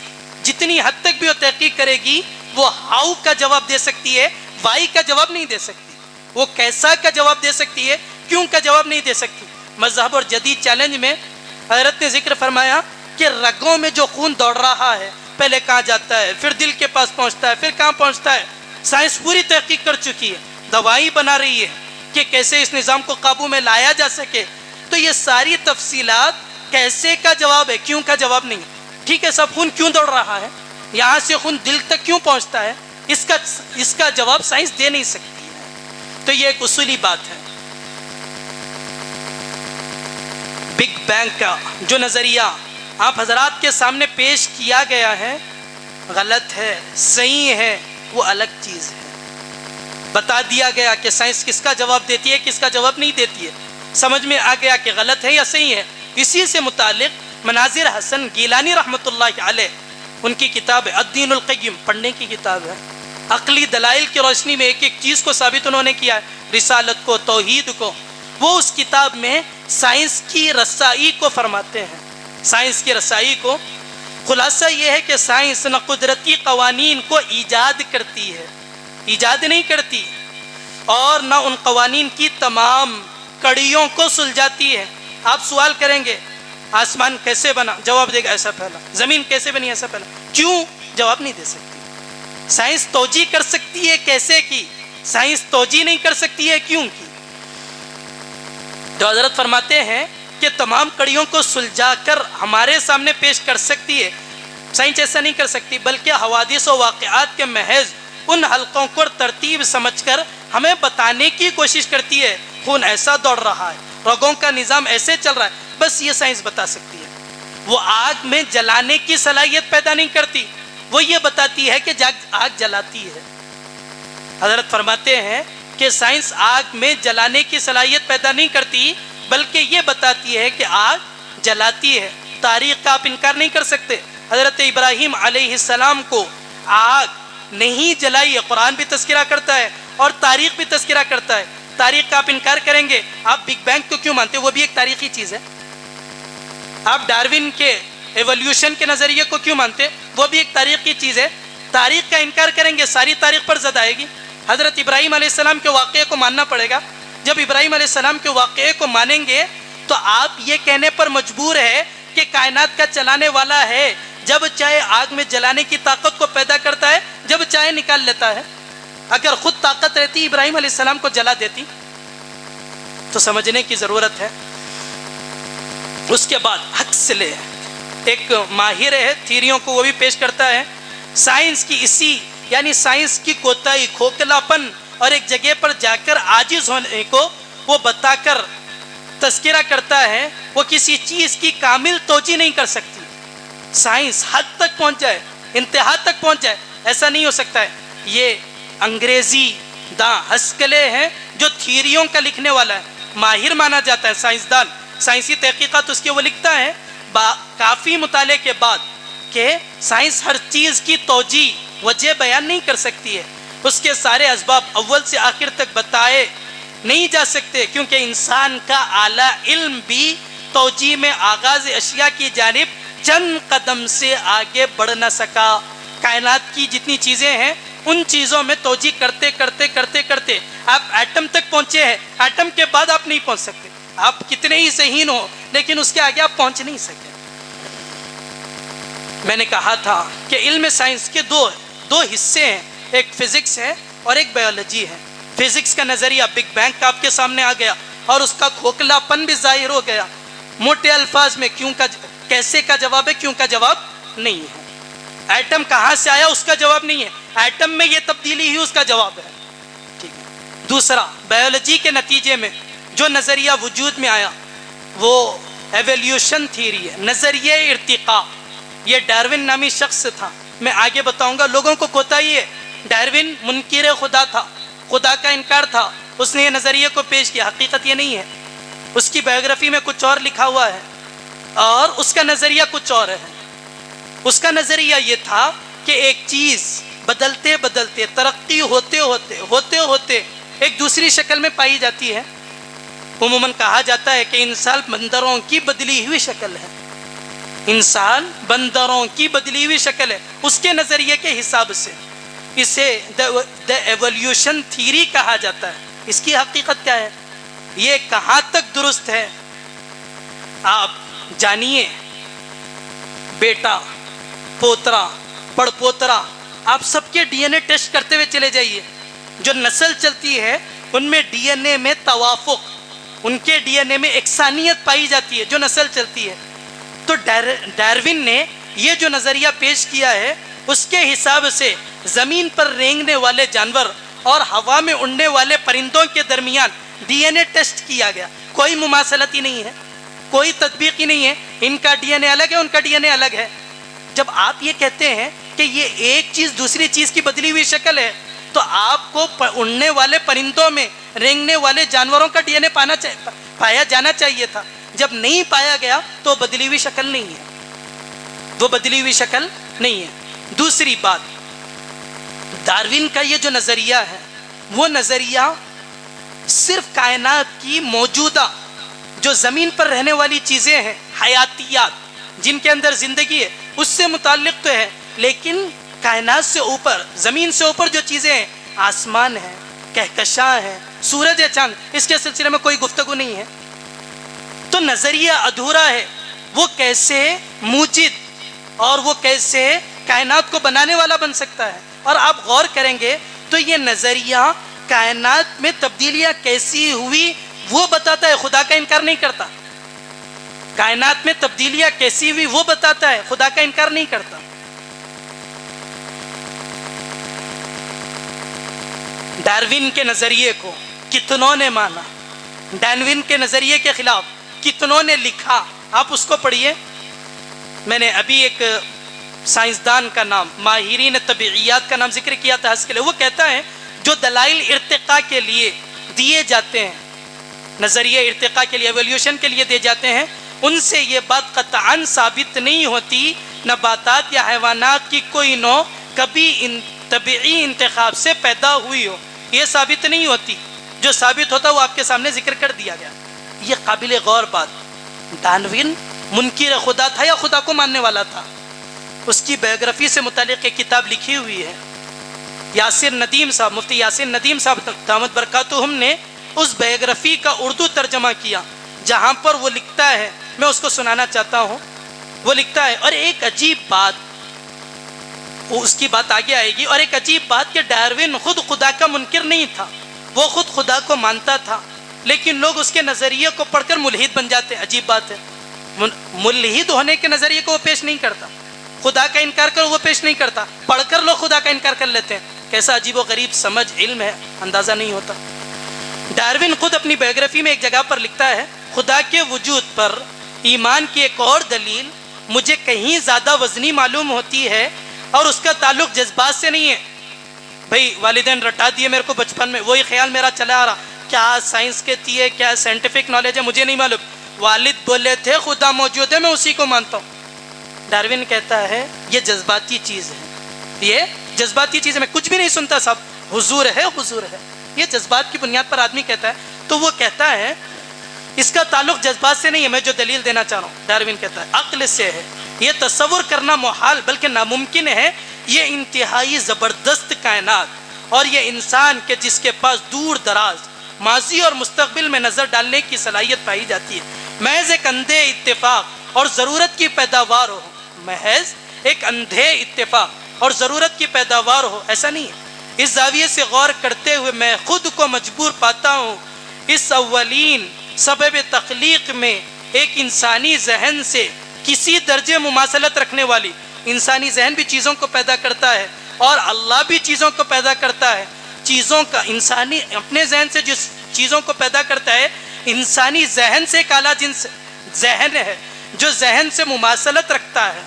جتنی حد تک بھی وہ تحقیق کرے گی وہ ہاؤ کا جواب دے سکتی ہے، وائی کا جواب نہیں دے سکتی، وہ کیسا کا جواب دے سکتی ہے، کیوں کا جواب نہیں دے سکتی۔ مذہب اور جدید چیلنج میں حضرت نے ذکر فرمایا کہ رگوں میں جو خون دوڑ رہا ہے پہلے کہاں جاتا ہے، پھر دل کے پاس پہنچتا ہے، پھر کہاں پہنچتا ہے۔ سائنس پوری تحقیق کر چکی ہے، دوائی بنا رہی ہے کہ کیسے اس نظام کو قابو میں لایا جا سکے۔ تو یہ ساری تفصیلات کیسے کا جواب ہے، کیوں کا جواب نہیں۔ ٹھیک ہے صاحب، خون کیوں دوڑ رہا ہے، یہاں سے خون دل تک کیوں پہنچتا ہے، اس کا جواب سائنس دے نہیں سکتی ہے۔ تو یہ ایک اصولی بات ہے۔ بگ بینگ کا جو نظریہ آپ حضرات کے سامنے پیش کیا گیا ہے غلط ہے، صحیح ہے، وہ الگ چیز ہے۔ بتا دیا گیا کہ سائنس کس کا جواب دیتی ہے، کس کا جواب نہیں دیتی ہے، سمجھ میں آ گیا کہ غلط ہے یا صحیح ہے۔ اسی سے متعلق مناظر حسن گیلانی رحمۃ اللہ علیہ، ان کی کتاب ہے الدین القیم، پڑھنے کی کتاب ہے۔ عقلی دلائل کی روشنی میں ایک ایک چیز کو ثابت انہوں نے کیا ہے، رسالت کو، توحید کو۔ وہ اس کتاب میں سائنس کی رسائی کو فرماتے ہیں، سائنس کی رسائی کو۔ خلاصہ یہ ہے کہ سائنس نہ قدرتی قوانین کو ایجاد کرتی ہے، ایجاد نہیں کرتی، اور نہ ان قوانین کی تمام کڑیوں کو سلجھاتی ہے۔ آپ سوال کریں گے آسمان کیسے بنا، جواب دے گا ایسا پھیلا، زمین کیسے بنی، ایسا پھیلا، کیوں، جواب نہیں دے سکتی۔ سائنس توجیہ کر سکتی ہے کیسے کی، سائنس توجیہ نہیں کر سکتی ہے کیوں کی۔ تو حضرت فرماتے ہیں کہ تمام کڑیوں کو سلجھا کر ہمارے سامنے پیش کر سکتی ہے، سائنس ایسا نہیں کر سکتی، بلکہ حوادث و واقعات کے محض ان حلقوں کو ترتیب سمجھ کر ہمیں بتانے کی کوشش کرتی ہے۔ خون ایسا دوڑ رہا ہے، رگوں کا نظام ایسے چل رہا ہے، بس یہ سائنس بتا سکتی ہے۔ وہ آگ میں جلانے کی صلاحیت پیدا نہیں کرتی، وہ یہ بتاتی ہے کہ آگ جلاتی ہے۔ حضرت فرماتے ہیں کہ سائنس آگ میں جلانے کی صلاحیت پیدا نہیں کرتی، بلکہ یہ بتاتی ہے کہ آگ جلاتی ہے۔ تاریخ کا آپ انکار نہیں کر سکتے، حضرت ابراہیم علیہ السلام کو آگ نہیں جلائی ہے. قرآن بھی تذکرہ کرتا ہے اور تاریخ بھی تذکرہ کرتا ہے. تاریخ کا آپ انکار کریں گے, آپ بگ بینگ کو کیوں مانتے ہیں؟ وہ بھی ایک تاریخی چیز ہے. آپ ڈاروین کے ایولیوشن کے نظریے کو کیوں مانتے؟ وہ بھی ایک تاریخی چیز ہے. تاریخ کا انکار کریں گے, ساری تاریخ پر زد آئے گی. حضرت ابراہیم علیہ السلام کے واقعے کو ماننا پڑے گا. جب ابراہیم علیہ السلام کے واقعے کو مانیں گے تو آپ یہ کہنے پر مجبور ہے کہ کائنات کا چلانے والا ہے, جب چاہے آگ میں جلانے کی طاقت کو پیدا کرتا ہے, جب چاہے نکال لیتا ہے. اگر خود طاقت رہتی ابراہیم علیہ السلام کو جلا دیتی. تو سمجھنے کی ضرورت ہے. اس کے بعد ہکسلے ایک ماہر ہے تھیریوں کو, وہ بھی پیش کرتا ہے سائنس کی اسی یعنی سائنس کی کوتاہی, کھوکھلاپن اور ایک جگہ پر جا کر عاجز ہونے کو وہ بتا کر تذکرہ کرتا ہے. وہ کسی چیز کی کامل توجیہ نہیں کر سکتی. سائنس حد تک پہنچ جائے, انتہا تک پہنچ جائے, ایسا نہیں ہو سکتا ہے. یہ انگریزی داں ہسکلے ہیں جو تھیریوں کا لکھنے والا ہے, ماہر مانا جاتا ہے, سائنسدان, سائنسی تحقیقات اس کی وہ لکھتا ہے کافی مطالعے کے بعد کہ سائنس ہر چیز کی توجیہ وجہ بیان نہیں کر سکتی ہے. اس کے سارے اسباب اول سے آخر تک بتائے نہیں جا سکتے, کیونکہ انسان کا اعلیٰ علم بھی توجیہ میں آغاز اشیاء کی جانب چند قدم سے آگے بڑھ نہ سکا. کائنات کی جتنی چیزیں ہیں ان چیزوں میں توجیہ کرتے کرتے کرتے کرتے آپ ایٹم تک پہنچے ہیں. ایٹم کے بعد آپ نہیں پہنچ سکتے. آپ کتنے ہی ذہین ہو لیکن اس کے آگے آپ پہنچ نہیں سکتے. میں نے کہا تھا کہ علم سائنس کے دو حصے ہیں, ایک فزکس ہے اور ایک بایولوجی ہے. فزکس کا نظریہ بگ بینگ کا آپ کے سامنے آ گیا اور اس کا کھوکھلا پن بھی ظاہر ہو گیا. موٹے الفاظ میں کیوں کا کیسے کا جواب ہے, کیوں کا جواب نہیں ہے. ایٹم کہاں سے آیا اس کا جواب نہیں ہے, ایٹم میں یہ تبدیلی ہی اس کا جواب ہے. ٹھیک ہے. دوسرا, بایولوجی کے نتیجے میں جو نظریہ وجود میں آیا وہ ایولیوشن تھیری ہے, نظریہ ارتقاء. یہ ڈاروین نامی شخص تھا, میں آگے بتاؤں گا. لوگوں کو کوتاہی ہے, ڈاروین منکر خدا تھا, خدا کا انکار تھا, اس نے یہ نظریے کو پیش کیا. حقیقت یہ نہیں ہے. اس کی بایوگرافی میں کچھ اور لکھا ہوا ہے اور اس کا نظریہ کچھ اور ہے. اس کا نظریہ یہ تھا کہ ایک چیز بدلتے بدلتے, ترقی ہوتے ہوتے ایک دوسری شکل میں پائی جاتی ہے. عموماً کہا جاتا ہے کہ انسان بندروں کی بدلی ہوئی شکل ہے. انسان بندروں کی بدلی ہوئی شکل ہے. اس کے نظریے کے حساب سے اسے دی ایولیوشن تھیری کہا جاتا ہے. اس کی حقیقت کیا ہے, یہ کہاں تک درست ہے آپ جانیے. بیٹا, پوترا, پڑ پوترا, آپ سب کے ڈی این اے ٹیسٹ کرتے ہوئے چلے جائیے. جو نسل چلتی ہے ان میں ڈی این اے میں توافق, ان کے ڈی این اے میں یکسانیت پائی جاتی ہے جو نسل چلتی ہے. تو ڈاروین نے یہ جو نظریہ پیش کیا ہے اس کے حساب سے زمین پر رینگنے والے جانور اور ہوا میں اڑنے والے پرندوں کے درمیان ڈی این اے ٹیسٹ کیا گیا. کوئی مماثلت ہی نہیں ہے, کوئی تطبیق ہی نہیں ہے. ان کا ڈی این اے الگ ہے, ان کا ڈی این اے الگ ہے. جب آپ یہ کہتے ہیں کہ یہ ایک چیز دوسری چیز کی بدلی ہوئی شکل ہے تو آپ کو اڑنے والے پرندوں میں, رینگنے والے جانوروں کا ڈی این اے پایا جانا چاہیے تھا. جب نہیں پایا گیا تو بدلی ہوئی شکل نہیں ہے, وہ بدلی ہوئی شکل نہیں ہے. دوسری بات, ڈاروین کا یہ جو نظریہ ہے وہ نظریہ صرف کائنات کی موجودہ جو زمین پر رہنے والی چیزیں ہیں, حیاتیات جن کے اندر زندگی ہے, اس سے متعلق تو ہے, لیکن کائنات سے اوپر, زمین سے اوپر جو چیزیں ہیں, آسمان ہے, کہکشاں ہے, سورج ہے, چاند, اس کے سلسلے میں کوئی گفتگو نہیں ہے. تو نظریہ ادھورا ہے. وہ کیسے موجد اور وہ کیسے کائنات کو بنانے والا بن سکتا ہے؟ اور آپ غور کریں گے تو یہ نظریہ کائنات میں تبدیلیاں کیسی ہوئی وہ بتاتا ہے, خدا کا انکار نہیں کرتا. کائنات میں تبدیلیاں کیسی ہوئی وہ بتاتا ہے, خدا کا انکار نہیں کرتا. ڈاروین کے نظریے کو کتنوں نے مانا, ڈاروین کے نظریے کے خلاف کتنوں نے لکھا, آپ اس کو پڑھیے. میں نے ابھی ایک سائنسدان کا نام, ماہرین طبیعیات کا نام ذکر کیا تھا اس کے لیے. وہ کہتا ہے جو دلائل ارتقاء کے لیے دیے جاتے ہیں, نظریہ ارتقاء کے لیے, ایولیوشن کے لیے دیے جاتے ہیں, ان سے یہ بات قطعاً ثابت نہیں ہوتی نباتات یا حیوانات کی کوئی نوع کبھی طبعی انتخاب سے پیدا ہوئی ہو، یہ ثابت نہیں ہوتی. جو ثابت ہوتا وہ آپ کے سامنے ذکر کر دیا گیا. یہ قابل غور بات. ڈارون منکر خدا تھا یا خدا کو ماننے والا تھا؟ اس کی بایوگرافی سے متعلق ایک کتاب لکھی ہوئی ہے. یاسر ندیم صاحب، مفتی یاسر ندیم صاحب دامت برکاتہم نے اس بایوگرافی کا اردو ترجمہ کیا، جہاں پر وہ لکھتا ہے، میں اس کو سنانا چاہتا ہوں. وہ لکھتا ہے، اور ایک عجیب بات، اس کی بات آگے آئے گی، اور ایک عجیب بات کہ ڈارون خود خدا کا منکر نہیں تھا، وہ خود خدا کو مانتا تھا، لیکن لوگ اس کے نظریے کو پڑھ کر ملحد بن جاتے. عجیب بات ہے، ملحد ہونے کے نظریے کو وہ پیش نہیں کرتا، خدا کا انکار کر وہ پیش نہیں کرتا، پڑھ کر لوگ خدا کا انکار کر لیتے ہیں. کیسا عجیب و غریب سمجھ علم ہے، اندازہ نہیں ہوتا. ڈارون خود اپنی بایوگرافی میں ایک جگہ پر لکھتا ہے، خدا کے وجود پر ایمان کی ایک اور دلیل مجھے کہیں زیادہ وزنی معلوم ہوتی ہے، اور اس کا تعلق جذبات سے نہیں ہے. بھائی والدین رٹا دیے میرے کو بچپن میں، وہی خیال میرا چلا آ رہا، کیا سائنس کہتی ہے، کیا سائنٹیفک نالج ہے، مجھے نہیں معلوم. والد بولے تھے خدا موجود ہے، میں اسی کو مانتا ہوں. ڈارون کہتا ہے یہ جذباتی چیز ہے، یہ جذباتی چیز ہے، میں کچھ بھی نہیں سنتا صاحب، حضور ہے حضور ہے. یہ جذبات کی بنیاد پر آدمی کہتا ہے. تو وہ کہتا ہے اس کا تعلق جذبات سے نہیں ہے. میں جو دلیل دینا چاہ رہا ہوں، ڈارون کہتا ہے عقل سے ہے. یہ تصور کرنا محال بلکہ ناممکن ہے. یہ انتہائی زبردست کائنات اور یہ انسان کے جس کے پاس دور دراز ماضی اور مستقبل میں نظر ڈالنے کی صلاحیت پائی جاتی ہے، محض ایک اندھے اتفاق اور ضرورت کی پیداوار ہو. محض ایک اندھے اتفاق اور ضرورت کی پیداوار ہو، ایسا نہیں ہے. اس زاویے سے غور کرتے ہوئے میں خود کو مجبور پاتا ہوں اس اولین سبب تخلیق میں ایک انسانی ذہن سے کسی درجے مماثلت رکھنے والی، انسانی ذہن بھی چیزوں کو پیدا کرتا ہے اور اللہ بھی چیزوں کو پیدا کرتا ہے. چیزوں کا انسانی اپنے ذہن سے جس چیزوں کو پیدا کرتا ہے، انسانی ذہن سے ایک اعلیٰ جنس ذہن ہے جو ذہن سے مماثلت رکھتا ہے.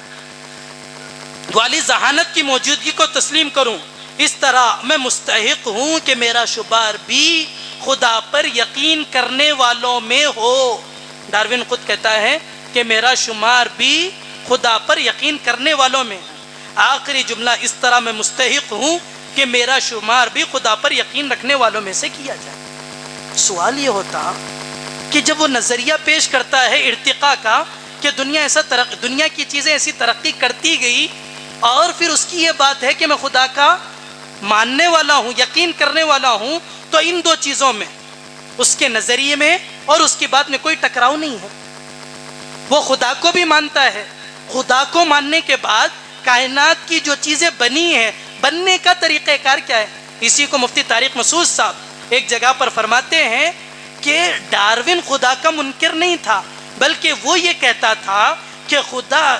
والی ذہانت کی موجودگی کو تسلیم کروں، اس طرح میں مستحق ہوں کہ میرا شمار بھی خدا پر یقین کرنے والوں میں ہو. ڈارون خود کہتا ہے کہ میرا شمار بھی خدا پر یقین کرنے والوں میں ہے. آخری جملہ، اس طرح میں مستحق ہوں کہ میرا شمار بھی خدا پر یقین رکھنے والوں میں سے کیا جائے. سوال یہ ہوتا کہ جب وہ نظریہ پیش کرتا ہے ارتقاء کا کہ دنیا کی چیزیں ایسی ترقی کرتی گئی، اور پھر اس کی یہ بات ہے کہ میں خدا کا ماننے والا ہوں، یقین کرنے والا ہوں، تو ان دو چیزوں میں، اس کے نظریے میں اور اس کی بات میں کوئی ٹکراؤ نہیں ہے. وہ خدا کو بھی مانتا ہے. خدا کو ماننے کے بعد کائنات کی جو چیزیں بنی ہیں، بننے کا طریقہ کار کیا ہے؟ اسی کو مفتی طارق مسعود صاحب ایک جگہ پر فرماتے ہیں کہ ڈارون خدا کا منکر نہیں تھا، بلکہ وہ یہ کہتا تھا کہ خدا،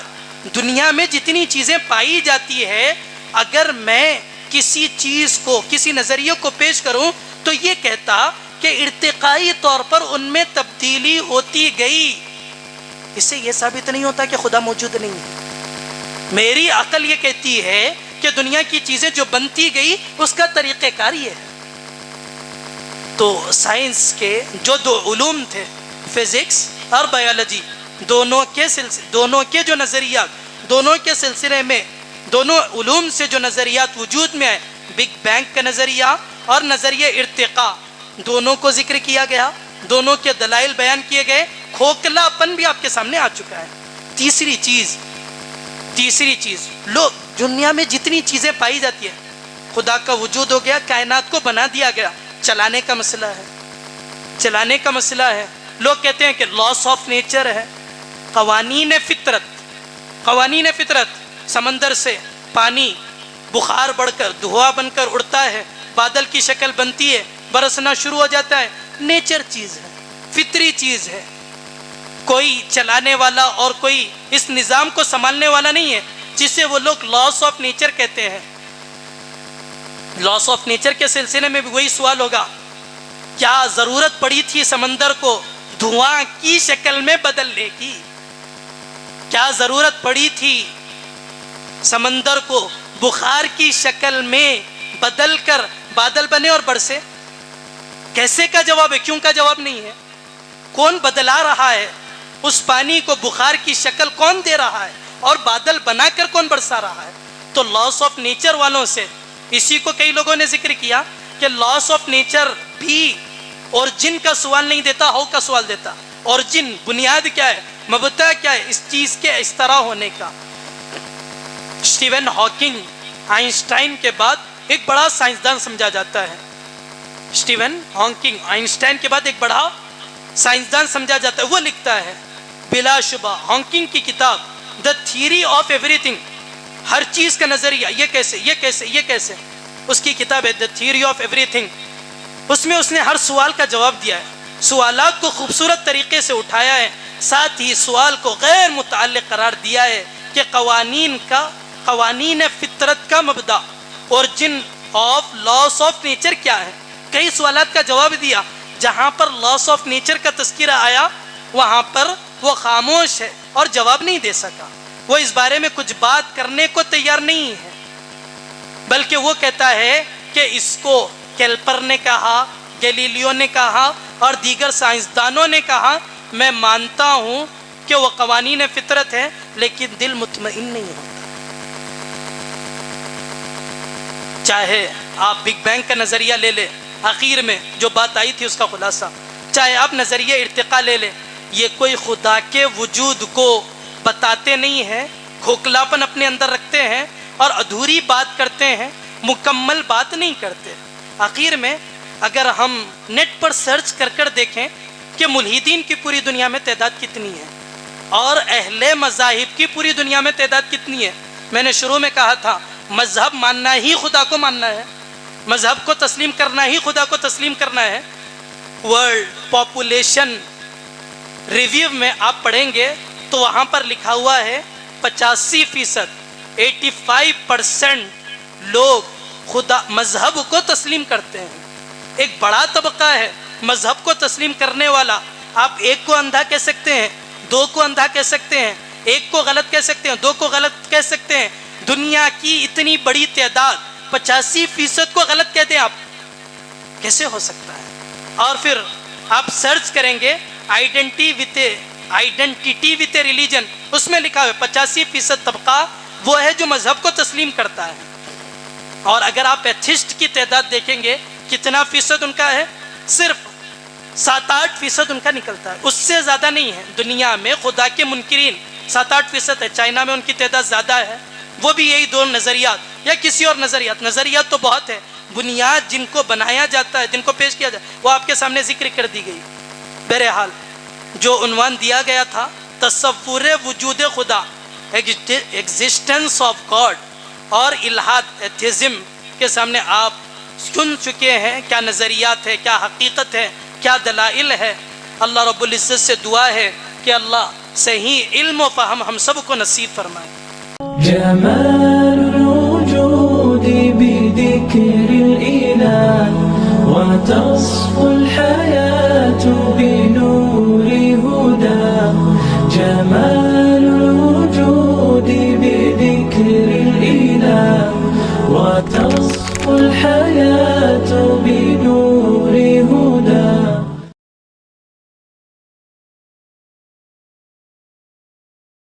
دنیا میں جتنی چیزیں پائی جاتی ہے، اگر میں کسی چیز کو، کسی نظریے کو پیش کروں تو یہ کہتا کہ ارتقائی طور پر ان میں تبدیلی ہوتی گئی. اس سے یہ ثابت نہیں ہوتا کہ خدا موجود نہیں ہے. میری عقل یہ کہتی ہے کہ دنیا کی چیزیں جو بنتی گئی اس کا طریقہ کار یہ ہے. تو سائنس کے جو دو علوم تھے، فزکس اور بایولوجی، دونوں کے جو نظریات، دونوں کے سلسلے میں، دونوں علوم سے جو نظریات وجود میں آئے، بگ بینگ کا نظریہ اور نظریہ ارتقاء، دونوں کو ذکر کیا گیا، دونوں کے دلائل بیان کیے گئے. کھوکھلا پن بھی آپ کے سامنے آ چکا ہے. تیسری چیز، لوگ دنیا میں جتنی چیزیں پائی جاتی ہیں، خدا کا وجود ہو گیا، کائنات کو بنا دیا گیا، چلانے کا مسئلہ ہے. لوگ کہتے ہیں کہ لاس آف نیچر ہے، قوانین فطرت، سمندر سے پانی بخار بڑھ کر دھواں بن کر اڑتا ہے، بادل کی شکل بنتی ہے، برسنا شروع ہو جاتا ہے. نیچر چیز ہے، فطری چیز ہے. کوئی چلانے والا اور کوئی اس نظام کو سنبھالنے والا نہیں ہے، جسے وہ لوگ لاس آف نیچر کہتے ہیں. لاس آف نیچر کے سلسلے میں بھی وہی سوال ہوگا، کیا ضرورت پڑی تھی سمندر کو دھواں کی شکل میں بدلنے کی؟ کیا ضرورت پڑی تھی سمندر کو بخار کی شکل میں بدل کر بادل بنے اور برسے؟ کیسے کا جواب ہے، کیوں کا جواب نہیں ہے. کون بدلا رہا ہے اس پانی کو، بخار کی شکل کون دے رہا ہے، اور بادل بنا کر کون برسا رہا ہے؟ تو لاس آف نیچر والوں سے اسی کو کئی لوگوں نے ذکر کیا کہ لاس آف نیچر بھی اوریجن کا سوال نہیں دیتا، ہاؤ کا سوال دیتا. اوریجن، بنیاد کیا ہے، مبدا کیا ہے اس چیز کے اس طرح ہونے کا. اسٹیون ہاکنگ آئنسٹائن کے بعد ایک بڑا سائنسدان سمجھا جاتا ہے. اسٹیون ہاکنگ آئنسٹائن کے بعد ایک بڑا سائنسدان سمجھا جاتا ہے. وہ لکھتا ہے بلا شبہ ہاکنگ کی کتاب دا تھیوری آف ایوری تھنگ، ہر چیز کا نظریہ، یہ کیسے یہ کیسے یہ کیسے، اس کی کتاب ہے دا تھیوری آف ایوری تھنگ. اس میں اس نے ہر سوال کا جواب دیا ہے، سوالات کو خوبصورت طریقے سے اٹھایا ہے، ساتھ ہی سوال کو غیر متعلق قرار دیا ہے کہ قوانین فطرت کا مبدا، origin of laws of nature کیا ہے. کئی سوالات کا جواب دیا. جہاں پر لاس آف نیچر کا تذکرہ آیا وہاں پر وہ خاموش ہے اور جواب نہیں دے سکا. وہ اس بارے میں کچھ بات کرنے کو تیار نہیں ہے، بلکہ وہ کہتا ہے کہ اس کو کیلپر نے کہا، گیلیلیو نے کہا اور دیگر سائنسدانوں نے کہا. میں مانتا ہوں کہ وہ قوانین فطرت ہے، لیکن دل مطمئن نہیں ہوتا. چاہے آپ بگ بینگ کا نظریہ لے لیں، آخر میں جو بات آئی تھی اس کا خلاصہ، چاہے آپ نظریہ ارتقاء لے لیں، یہ کوئی خدا کے وجود کو بتاتے نہیں ہیں، کھوکھلاپن اپنے اندر رکھتے ہیں اور ادھوری بات کرتے ہیں، مکمل بات نہیں کرتے. آخر میں اگر ہم نیٹ پر سرچ کر دیکھیں کہ ملحدین کی پوری دنیا میں تعداد کتنی ہے اور اہل مذاہب کی پوری دنیا میں تعداد کتنی ہے. میں نے شروع میں کہا تھا مذہب ماننا ہی خدا کو ماننا ہے، مذہب کو تسلیم کرنا ہی خدا کو تسلیم کرنا ہے. ورلڈ پاپولیشن ریویو میں آپ پڑھیں گے تو وہاں پر لکھا ہوا ہے 85%، 85% لوگ خدا مذہب کو تسلیم کرتے ہیں. ایک بڑا طبقہ ہے مذہب کو تسلیم کرنے والا. آپ ایک کو اندھا کہہ سکتے ہیں، دو کو اندھا کہہ سکتے ہیں، ایک کو غلط کہہ سکتے ہیں، دو کو غلط کہہ سکتے ہیں. دنیا کی اتنی بڑی تعداد 85% کو غلط کہہ دیں، آپ کیسے ہو سکتا ہے؟ اور پھر آپ سرچ کریں گے آئیڈینٹی وتھ ریلیجن، اس میں لکھا ہے 85% طبقہ وہ ہے جو مذہب کو تسلیم کرتا ہے. اور اگر آپ ایتھسٹ کی تعداد دیکھیں گے کتنا فیصد ان کا ہے، صرف 7-8% ان کا نکلتا ہے، اس سے زیادہ نہیں ہے. دنیا میں خدا کے منکرین 7-8% ہے. چائنا میں ان کی تعداد زیادہ ہے، وہ بھی یہی دو نظریات یا کسی اور نظریات تو بہت ہے. بنیاد جن کو بنایا جاتا ہے، جن کو پیش کیا جاتا ہے، وہ آپ کے سامنے ذکر کر دی گئی. بہرحال جو عنوان دیا گیا تھا تصور وجود خدا، ایگزسٹنس آف گاڈ اور الہاد ایتھیزم کے سامنے آپ سن چکے ہیں. کیا نظریات ہے، کیا حقیقت ہے، کیا دلائل ہے. اللہ رب العزت سے دعا ہے کہ اللہ صحیح علم و فہم ہم سب کو نصیب فرمائے. جمال الوجود بذكر الإله وتصفو الحياة بنور هداه. جمال الوجود بذكر الإله وتصفو الحياة